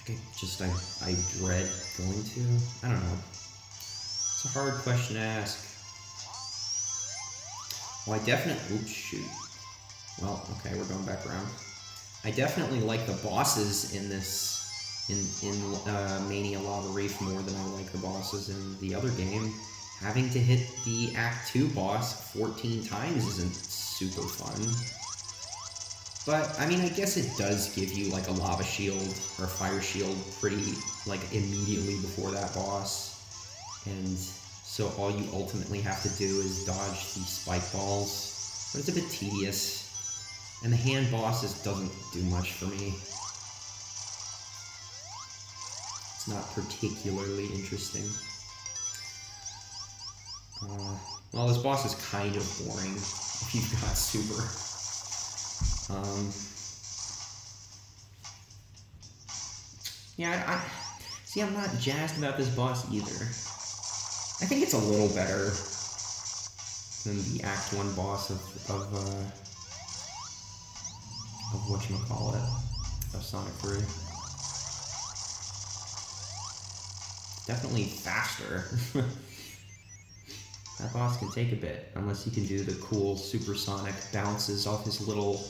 Like I dread going to. I don't know. It's a hard question to ask. Well, I definitely. Oops, shoot. Well, okay, we're going back around. I definitely like the bosses in this. In Mania Lava Reef more than I like the bosses in the other game. Having to hit the Act 2 boss 14 times isn't super fun. But, I mean, I guess it does give you, like, a lava shield or a fire shield pretty, like, immediately before that boss. And so all you ultimately have to do is dodge these spike balls. But it's a bit tedious. And the hand bosses doesn't do much for me. It's not particularly interesting. Well, this boss is kind of boring if you've got super. Yeah, I'm not jazzed about this boss either. I think it's a little better than the Act 1 boss of whatchamacallit, of Sonic 3. Definitely faster. That boss can take a bit, unless you can do the cool supersonic bounces off his little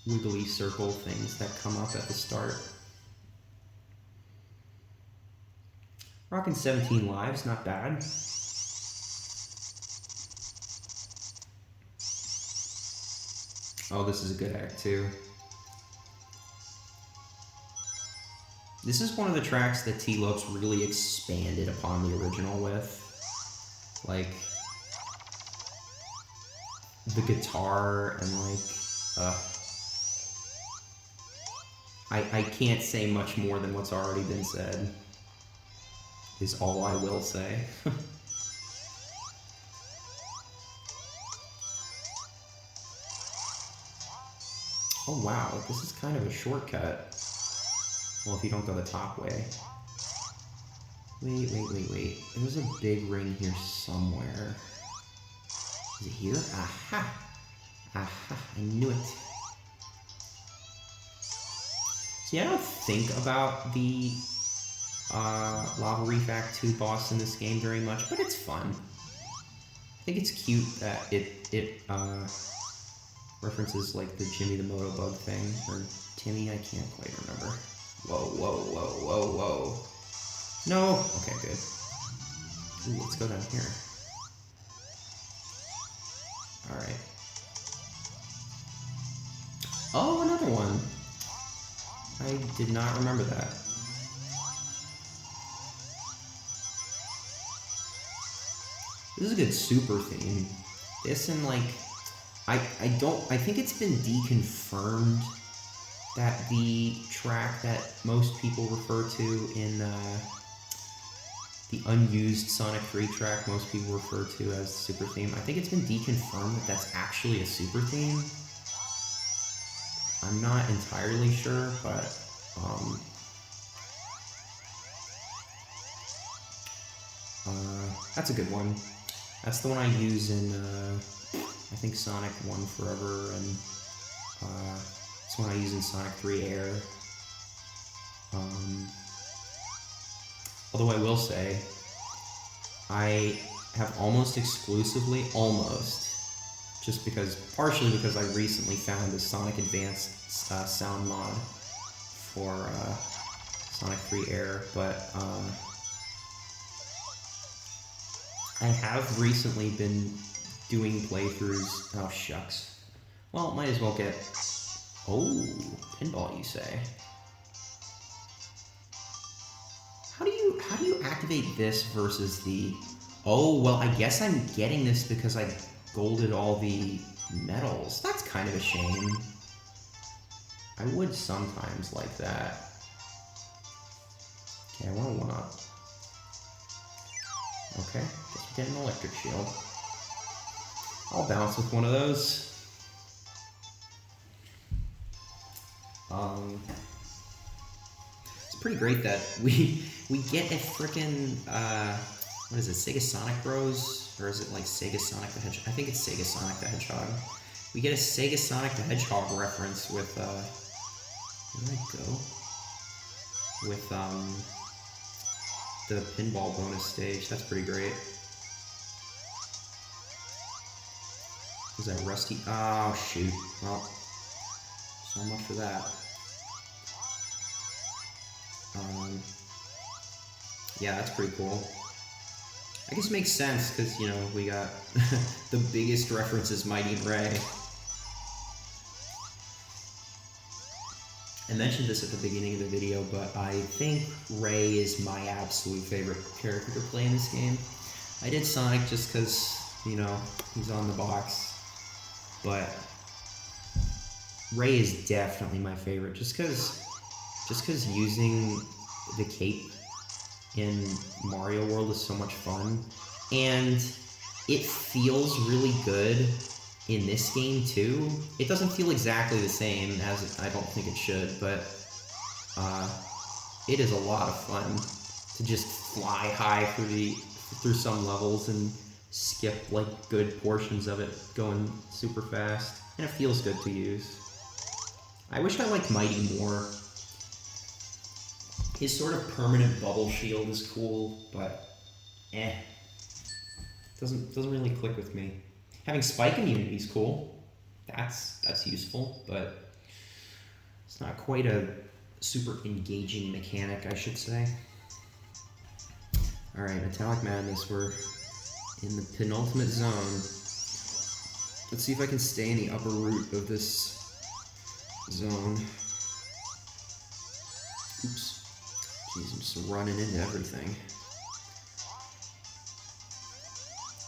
wiggly circle things that come up at the start. Rocking 17 lives, not bad. Oh, this is a good act too. This is one of the tracks that T-Lopes really expanded upon the original with. Like, the guitar and like, I can't say much more than what's already been said, is all I will say. Oh wow, this is kind of a shortcut. Well, if you don't go the top way. Wait. There's a big ring here somewhere. Is it here? Aha! Aha, I knew it. See, I don't think about the Lava Reef Act 2 boss in this game very much, but it's fun. I think it's cute that it references like the Jimmy the Motobug thing, or Timmy, I can't quite remember. Whoa. No! Okay, good. Ooh, let's go down here. Alright. Oh, another one! I did not remember that. This is a good super theme. This and like, I think it's been deconfirmed that the track that most people refer to in the unused Sonic 3 track most people refer to as super theme, I think it's been deconfirmed that that's actually a super theme. I'm not entirely sure, but that's a good one. That's the one I use in I think Sonic 1 Forever, and it's one I use in Sonic 3 Air. Although I will say, I have almost exclusively, partially because I recently found the Sonic Advanced sound mod for Sonic 3 Air, but I have recently been doing playthroughs. Oh shucks. Well, might as well get. Oh, pinball, you say? How do you activate this versus the? Oh well, I guess I'm getting this because I golded all the medals. That's kind of a shame. I would sometimes like that. Okay, I want to 1-up. Okay, guess we get an electric shield. I'll bounce with one of those. It's pretty great that we get a frickin' what is it, Sega Sonic Bros? Or is it like Sega Sonic the Hedgehog? I think it's Sega Sonic the Hedgehog. We get a Sega Sonic the Hedgehog reference with where did I go? With the pinball bonus stage. That's pretty great. Was that Rusty? Oh shoot. Well, so much for that. Yeah, that's pretty cool. I guess it makes sense because, you know, we got the biggest reference is Mighty Ray. I mentioned this at the beginning of the video, but I think Ray is my absolute favorite character to play in this game. I did Sonic just because, you know, he's on the box, but Ray is definitely my favorite just because using the cape in Mario World is so much fun, and it feels really good in this game too. It doesn't feel exactly the same as I don't think it should, but it is a lot of fun to just fly high through some levels and skip like good portions of it going super fast, and it feels good to use. I wish I liked Mighty more. His sort of permanent bubble shield is cool, but doesn't really click with me. Having spike immunity is cool. That's useful, but it's not quite a super engaging mechanic, I should say. Alright, Metallic Madness, we're in the penultimate zone. Let's see if I can stay in the upper root of this zone. Oops. Jeez, I'm just running into everything.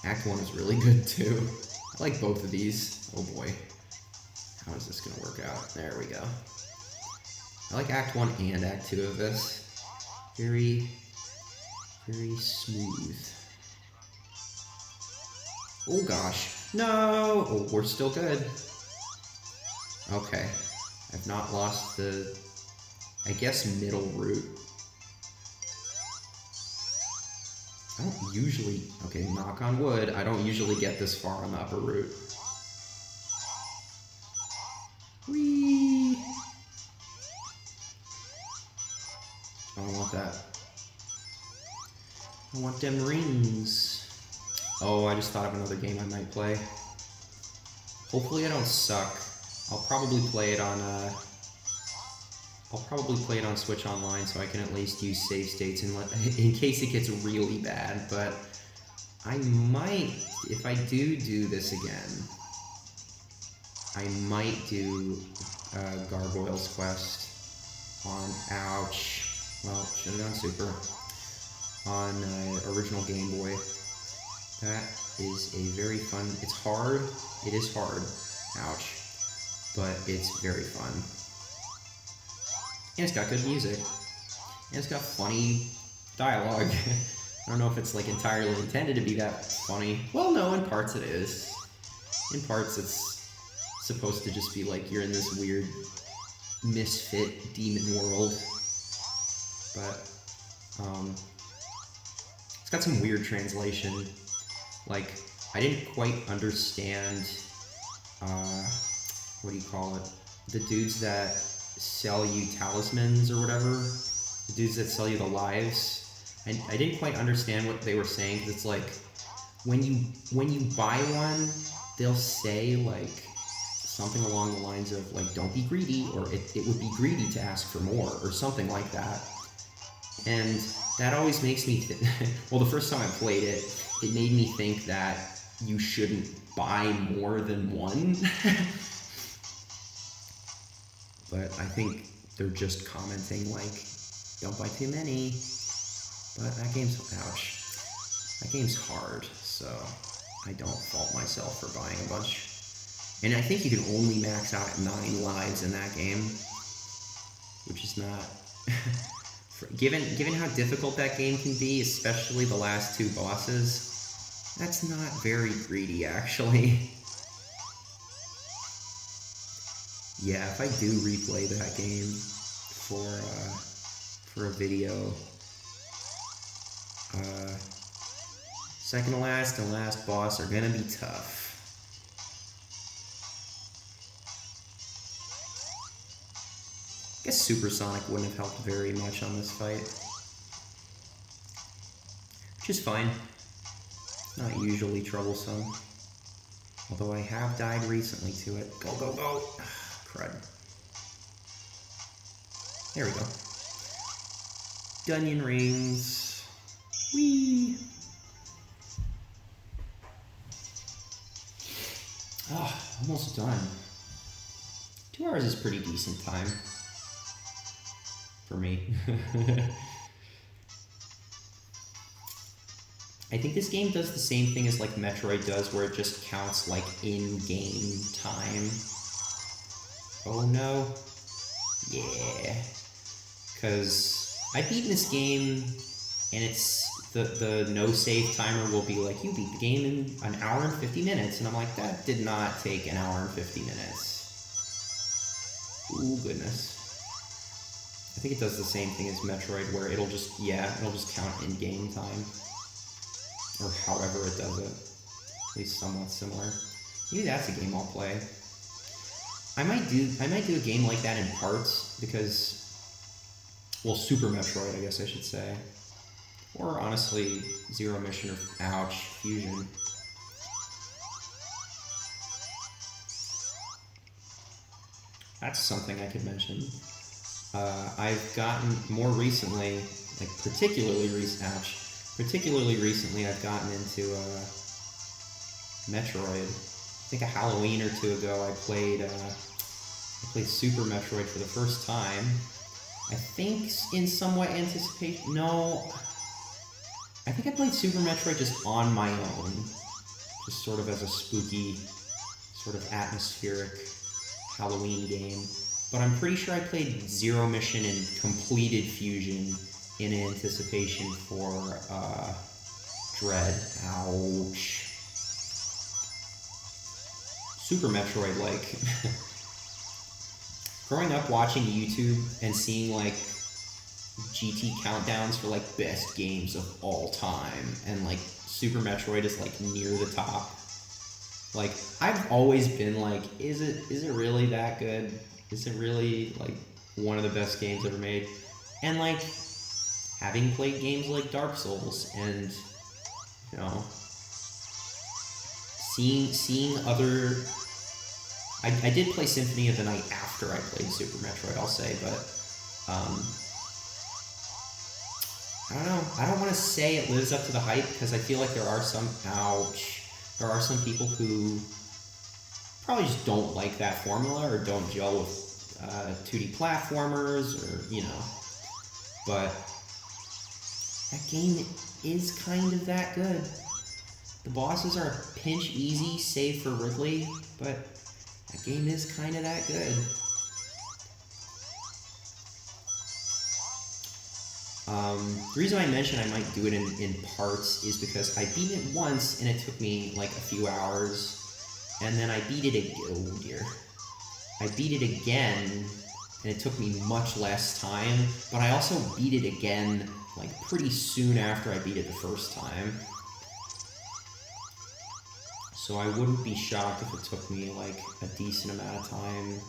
Act 1 is really good too. I like both of these. Oh boy. How is this gonna work out? There we go. I like Act 1 and Act 2 of this. Very smooth. Oh gosh. No! Oh, we're still good. Okay. I've not lost the, I guess, middle route. I don't usually, okay, knock on wood, I don't usually get this far on the upper route. Whee! I don't want that. I want them rings. Oh, I just thought of another game I might play. Hopefully I don't suck. I'll probably play it on Switch Online so I can at least use save states in case it gets really bad, but I might, if I do this again, I might do Gargoyle's Quest on, ouch, well, should have done Super, on original Game Boy. That is a very fun, it's hard, it is hard, ouch, but it's very fun. And it's got good music. And it's got funny dialogue. I don't know if it's like entirely intended to be that funny. Well, no, in parts it is. In parts it's supposed to just be like you're in this weird misfit demon world. But it's got some weird translation. Like, I didn't quite understand, what do you call it? The dudes that sell you talismans or whatever, the dudes that sell you the lives, and I didn't quite understand what they were saying, because it's like, when you buy one, they'll say like something along the lines of like, don't be greedy, or it would be greedy to ask for more, or something like that. And that always makes me well, the first time I played it, it made me think that you shouldn't buy more than one. But I think they're just commenting like, don't buy too many. But that game's, ouch. That game's hard, so I don't fault myself for buying a bunch. And I think you can only max out at 9 lives in that game, which is not... given how difficult that game can be, especially the last 2 bosses, that's not very greedy, actually. Yeah, if I do replay that game for a video, second to last and last boss are gonna be tough. I guess Supersonic wouldn't have helped very much on this fight, which is fine. Not usually troublesome, although I have died recently to it. Go, go, go! Crud. There we go. Dungeon rings. Whee! Ah, almost done. 2 hours is pretty decent time. For me. I think this game does the same thing as like Metroid does, where it just counts like in-game time. Oh no. Yeah. Because I've beaten this game, and it's the no save timer will be like, you beat the game in an hour and 50 minutes, and I'm like, that did not take an hour and 50 minutes. Ooh, goodness. I think it does the same thing as Metroid, where it'll just count in-game time. Or however it does it. At least somewhat similar. Maybe that's a game I'll play. I might do a game like that in parts, because, well, Super Metroid, I guess I should say. Or, honestly, Zero Mission or, ouch, Fusion. That's something I could mention. I've gotten more recently, like particularly recent, ouch, Particularly recently, I've gotten into Metroid. I think a Halloween or two ago, I played Super Metroid for the first time. I think in somewhat anticipation. No, I think I played Super Metroid just on my own, just sort of as a spooky, sort of atmospheric Halloween game. But I'm pretty sure I played Zero Mission and completed Fusion in anticipation for Dread. Ouch. Super Metroid, like, growing up watching YouTube and seeing, like, GT countdowns for, like, best games of all time, and, like, Super Metroid is, like, near the top. Like, I've always been like, is it really that good? Is it really, like, one of the best games ever made? And, like, having played games like Dark Souls and, you know, seeing other... I did play Symphony of the Night after I played Super Metroid, I'll say, but, I don't know. I don't want to say it lives up to the hype, because I feel like there are some... Ouch. There are some people who probably just don't like that formula or don't gel with 2D platformers, or, you know. But that game is kind of that good. The bosses are a pinch easy, save for Ridley, but that game is kind of that good. The reason I mentioned I might do it in parts is because I beat it once and it took me like a few hours, and then I beat it again. Oh dear. I beat it again and it took me much less time, but I also beat it again like pretty soon after I beat it the first time. So I wouldn't be shocked if it took me like a decent amount of time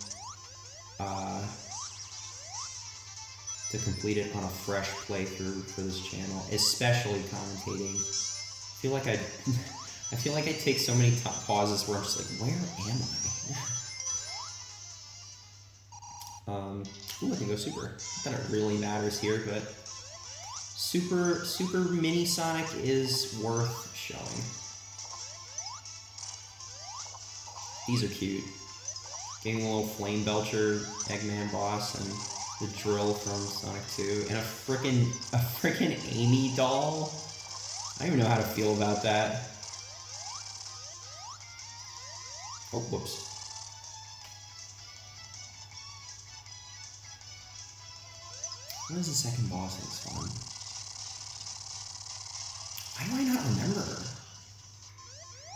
to complete it on a fresh playthrough for this channel, especially commentating. I feel like I take so many pauses where I'm just like, where am I? Ooh, I can go Super. Not that it really matters here, but Super Mini Sonic is worth showing. These are cute. Getting a little Flame Belcher Eggman boss and the drill from Sonic 2, and a frickin' Amy doll. I don't even know how to feel about that. Oh, whoops. What is the second boss in this one? Why do I not remember?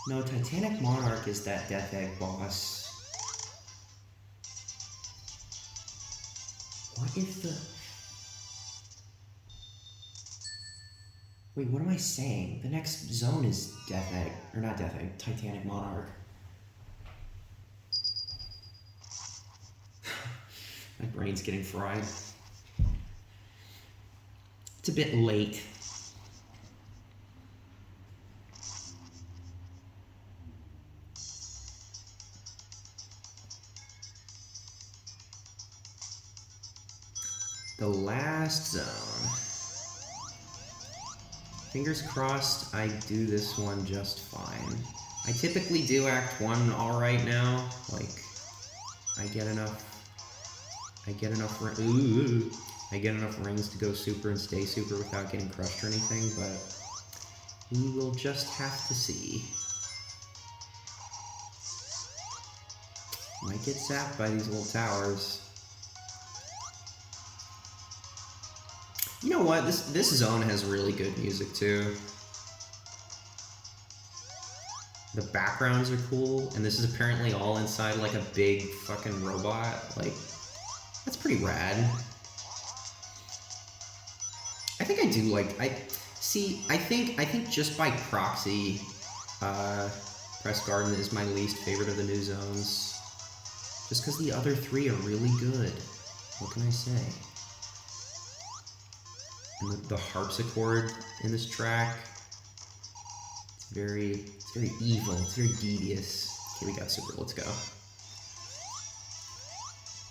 No, Titanic Monarch is that Death Egg boss. What is the... Wait, what am I saying? The next zone is Death Egg, or not Death Egg, Titanic Monarch. My brain's getting fried. It's a bit late. The last zone. Fingers crossed I do this one just fine. I typically do Act 1 alright now. Like, I get enough rings to go Super and stay Super without getting crushed or anything, but we will just have to see. Might get zapped by these little towers. You know what? This zone has really good music too. The backgrounds are cool, and this is apparently all inside like a big fucking robot. Like, that's pretty rad. I think I do like, I think just by proxy, Press Garden is my least favorite of the new zones. Just because the other three are really good. What can I say? And the harpsichord in this track, it's very evil, it's very devious. Okay, we got Super, let's go.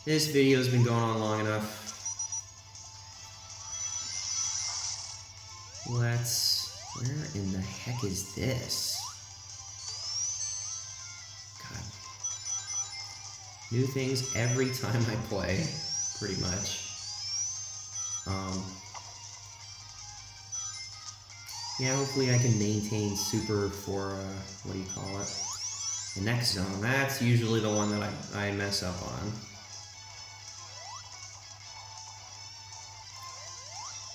This video's been going on long enough. Let's Where in the heck is this? God. New things every time I play, pretty much. Yeah, hopefully I can maintain super for, what do you call it? The next zone. That's usually the one that I mess up on.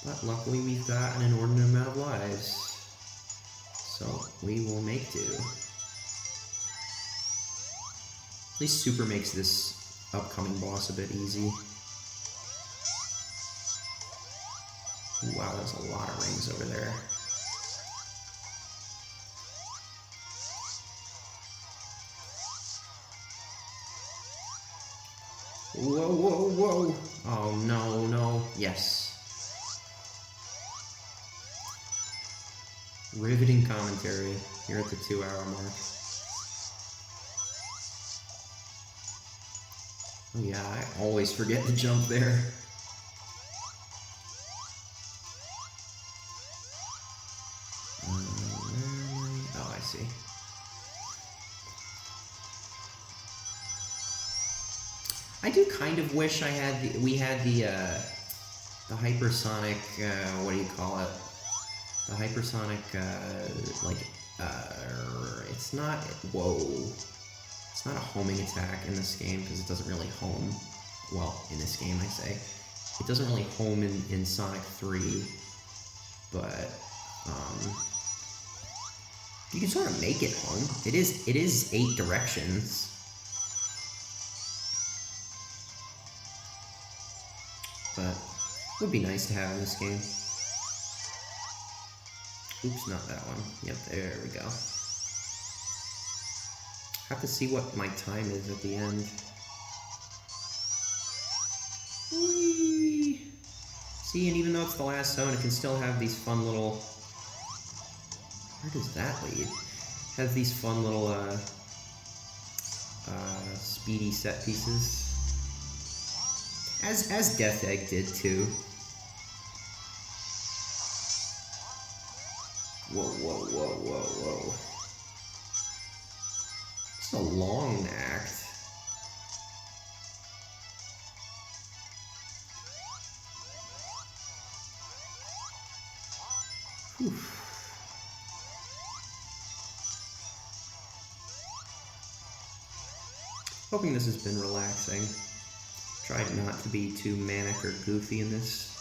But luckily we've got an inordinate amount of lives. So we will make do. At least super makes this upcoming boss a bit easy. Ooh, wow, there's a lot of rings over there. Whoa, whoa, whoa! Oh, no, no. Yes. Riveting commentary here at the 2-hour mark. Oh yeah, I always forget to jump there. Where am I? Oh, I see. I do kind of wish we had the hypersonic, what do you call it? The hypersonic, it's not, whoa. It's not a homing attack in this game because it doesn't really home. Well, in this game, I say. It doesn't really home in Sonic 3, but, you can sort of make it home. It is 8 directions. But it would be nice to have in this game. Oops, not that one. Yep, there we go. Have to see what my time is at the end. Whee! See, and even though it's the last zone, it can still have these fun little... Where does that lead? Has these fun little, speedy set pieces. As Death Egg did too. Whoa, whoa, whoa, whoa, whoa. It's a long act. Whew. Hoping this has been relaxing. Tried not to be too manic or goofy in this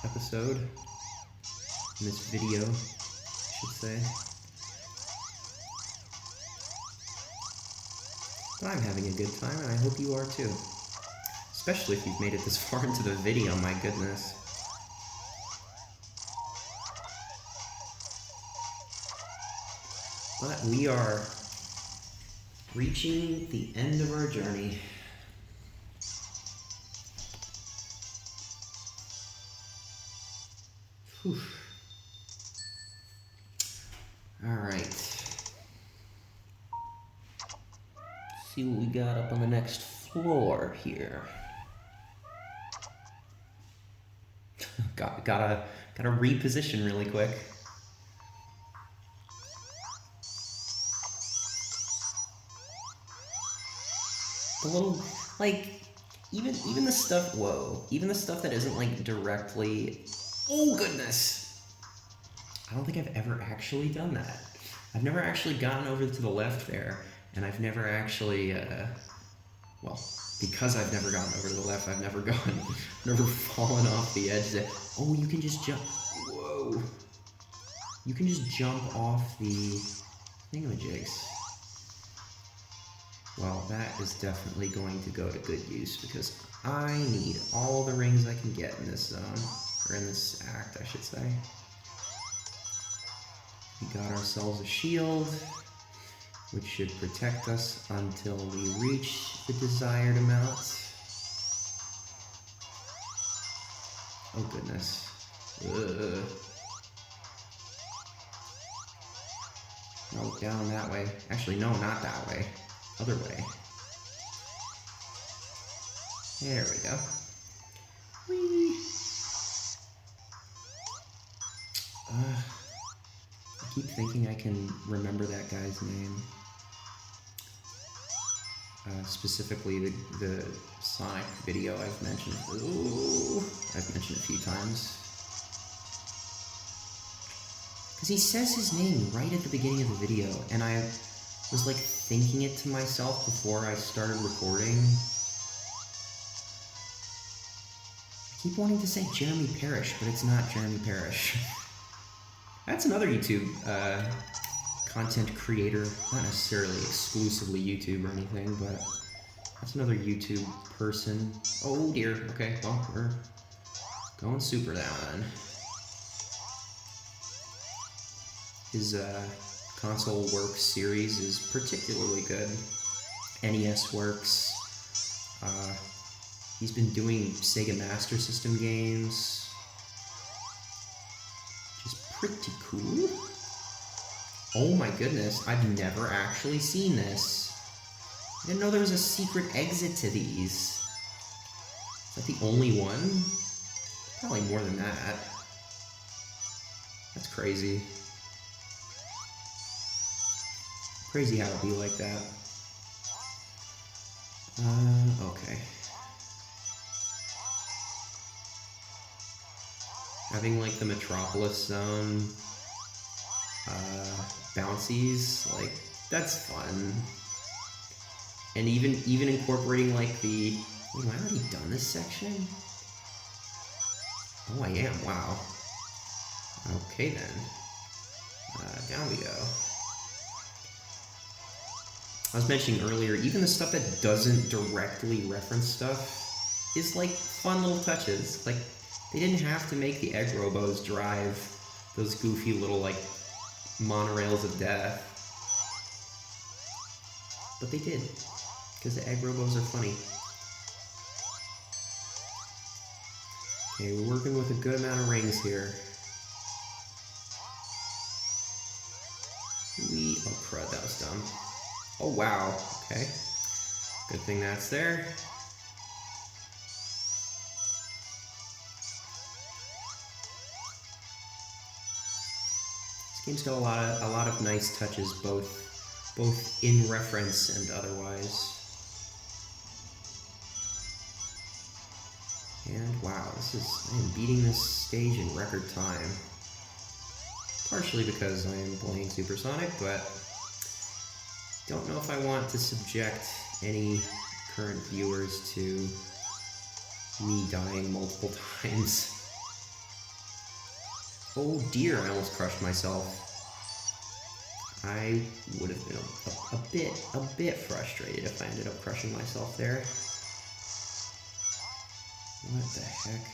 episode. In this video, I should say. But I'm having a good time, and I hope you are too. Especially if you've made it this far into the video, my goodness. But we are reaching the end of our journey. Whew. Alright. See what we got up on the next floor here. Gotta reposition really quick. The little, like, even the stuff, whoa, even the stuff that isn't, like, directly, oh goodness! I don't think I've ever actually done that. I've never actually gotten over to the left there, and I've never actually, well, because I've never gotten over to the left, I've never fallen off the edge there. Oh, you can just jump, whoa. You can just jump off the thingamajigs. Well, that is definitely going to go to good use because I need all the rings I can get in this zone, or in this act, I should say. We got ourselves a shield, which should protect us until we reach the desired amount. Oh goodness. Ugh. No, down that way. Actually, no, not that way. Other way. There we go. Whee! keep thinking I can remember that guy's name. Specifically the Sonic video I've mentioned. Ooh, I've mentioned a few times. Because he says his name right at the beginning of the video, and I was like thinking it to myself before I started recording. I keep wanting to say Jeremy Parrish, but it's not Jeremy Parrish. That's another YouTube content creator, not necessarily exclusively YouTube or anything, but that's another YouTube person. Oh dear, okay, well, we're going super down. His Console Works series is particularly good. NES Works. He's been doing Sega Master System games, which is pretty cool. Oh my goodness, I've never actually seen this. I didn't know there was a secret exit to these. Is that the only one? Probably more than that. That's crazy. Crazy how it'd be like that. Okay. Having like the Metropolis Zone bouncies, like, that's fun. And even incorporating like the, wait, have I already done this section? Oh, I am, wow. Okay then. Down we go. I was mentioning earlier, even the stuff that doesn't directly reference stuff is like fun little touches. Like, they didn't have to make the egg robos drive those goofy little like monorails of death. But they did, because the egg robos are funny. Okay, we're working with a good amount of rings here. Oh crud, that was dumb. Oh wow, okay. Good thing that's there. This game's got a lot of nice touches, both in reference and otherwise. And wow, I am beating this stage in record time. Partially because I am playing Supersonic, but don't know if I want to subject any current viewers to me dying multiple times. Oh dear, I almost crushed myself. I would have been a bit frustrated if I ended up crushing myself there. What the heck?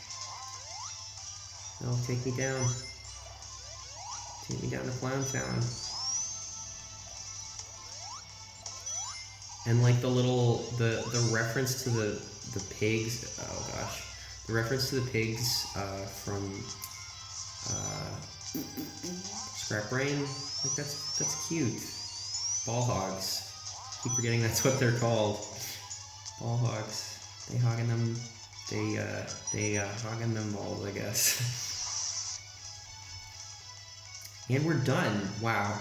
No, take me down. Take me down to Clown Town. And like the reference to the pigs, oh gosh. The reference to the pigs from Scrap Brain, like that's cute. Ball hogs. Keep forgetting that's what they're called. Ball hogs. They hogging them balls, I guess. And we're done. Wow.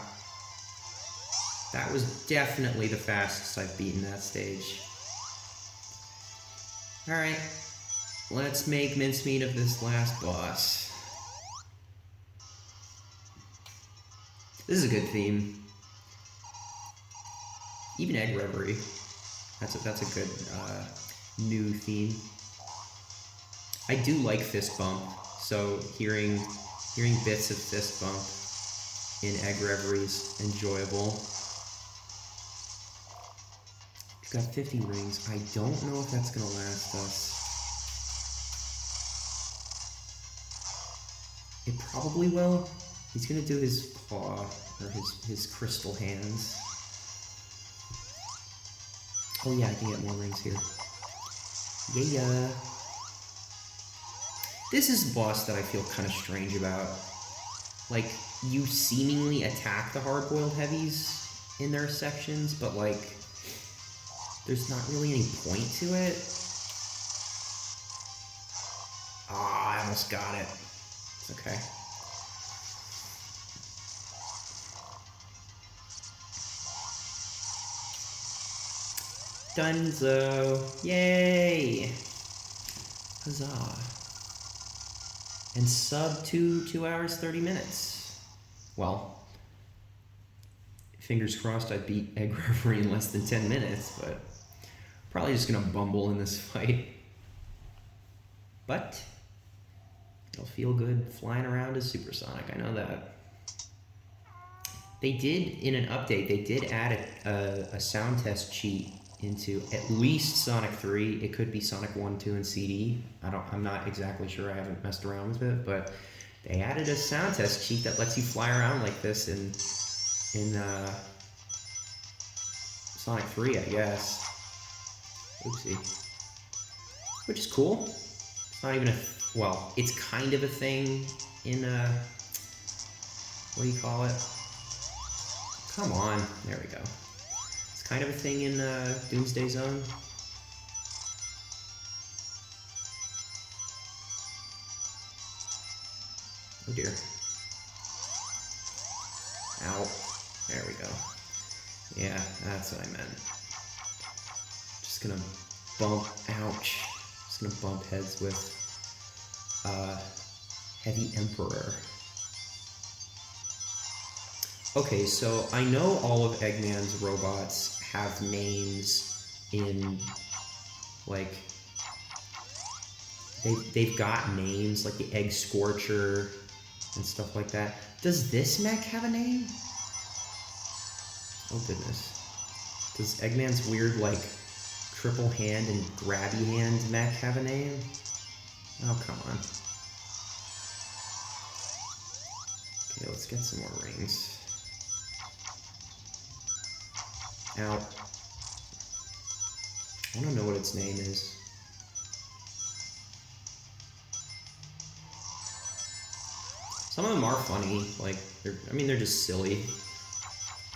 That was definitely the fastest I've beaten that stage. Alright. Let's make mincemeat of this last boss. This is a good theme. Even Egg Reverie. That's a good new theme. I do like Fist Bump, so hearing bits of Fist Bump in Egg Reverie is enjoyable. We've got 50 rings. I don't know if that's gonna last us. It probably will. He's gonna do his paw, or his crystal hands. Oh yeah, I can get more rings here. Yeah. This is a boss that I feel kind of strange about. Like, you seemingly attack the hard-boiled heavies in their sections, but like, there's not really any point to it. Ah, I almost got it. It's okay. Dunzo. Yay! Huzzah. And sub 2 hours, 30 minutes. Well, fingers crossed I beat Egg Referee in less than 10 minutes, but probably just gonna bumble in this fight. But it'll feel good flying around as Supersonic, I know that. They did, in an update, they did add a sound test cheat into at least Sonic 3. It could be Sonic 1, 2, and CD. I'm not exactly sure, I haven't messed around with it, but they added a sound test cheat that lets you fly around like this in Sonic 3, I guess. Oopsie. Which is cool. It's not even a, well, it's kind of a thing in, what do you call it? Come on, there we go. It's kind of a thing in Doomsday Zone. Oh dear. Ow. There we go. Yeah, that's what I meant. Just gonna bump, ouch. Just gonna bump heads with Heavy Emperor. Okay, so I know all of Eggman's robots have names in, like, they've got names, like the Egg Scorcher and stuff like that. Does this mech have a name? Oh goodness. Does Eggman's weird, like, triple hand and grabby hand mech have a name? Oh, come on. Okay, let's get some more rings. Ow. I don't know what its name is. Some of them are funny, like, they're just silly.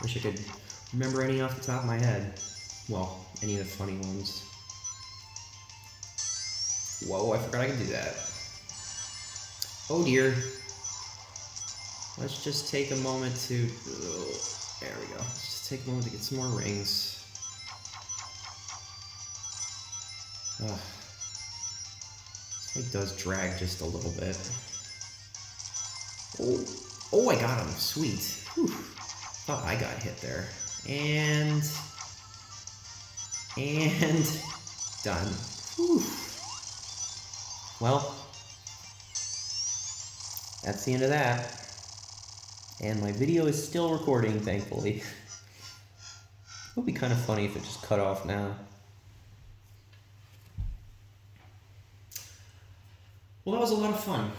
Wish I could remember any off the top of my head. Well, any of the funny ones. Whoa, I forgot I could do that. Oh dear. Let's just take a moment to... there we go. Let's just take a moment to get some more rings. Ugh. This fight does drag just a little bit. Oh, I got him. Sweet. Whew. Thought I got hit there. And done. Whew. Well, that's the end of that. And my video is still recording, thankfully. It would be kind of funny if it just cut off now. Well, that was a lot of fun.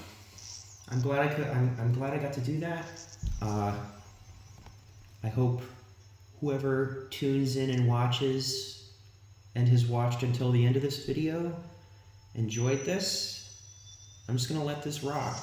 I'm glad I got to do that. I hope whoever tunes in and watches and has watched until the end of this video enjoyed this. I'm just gonna let this rock.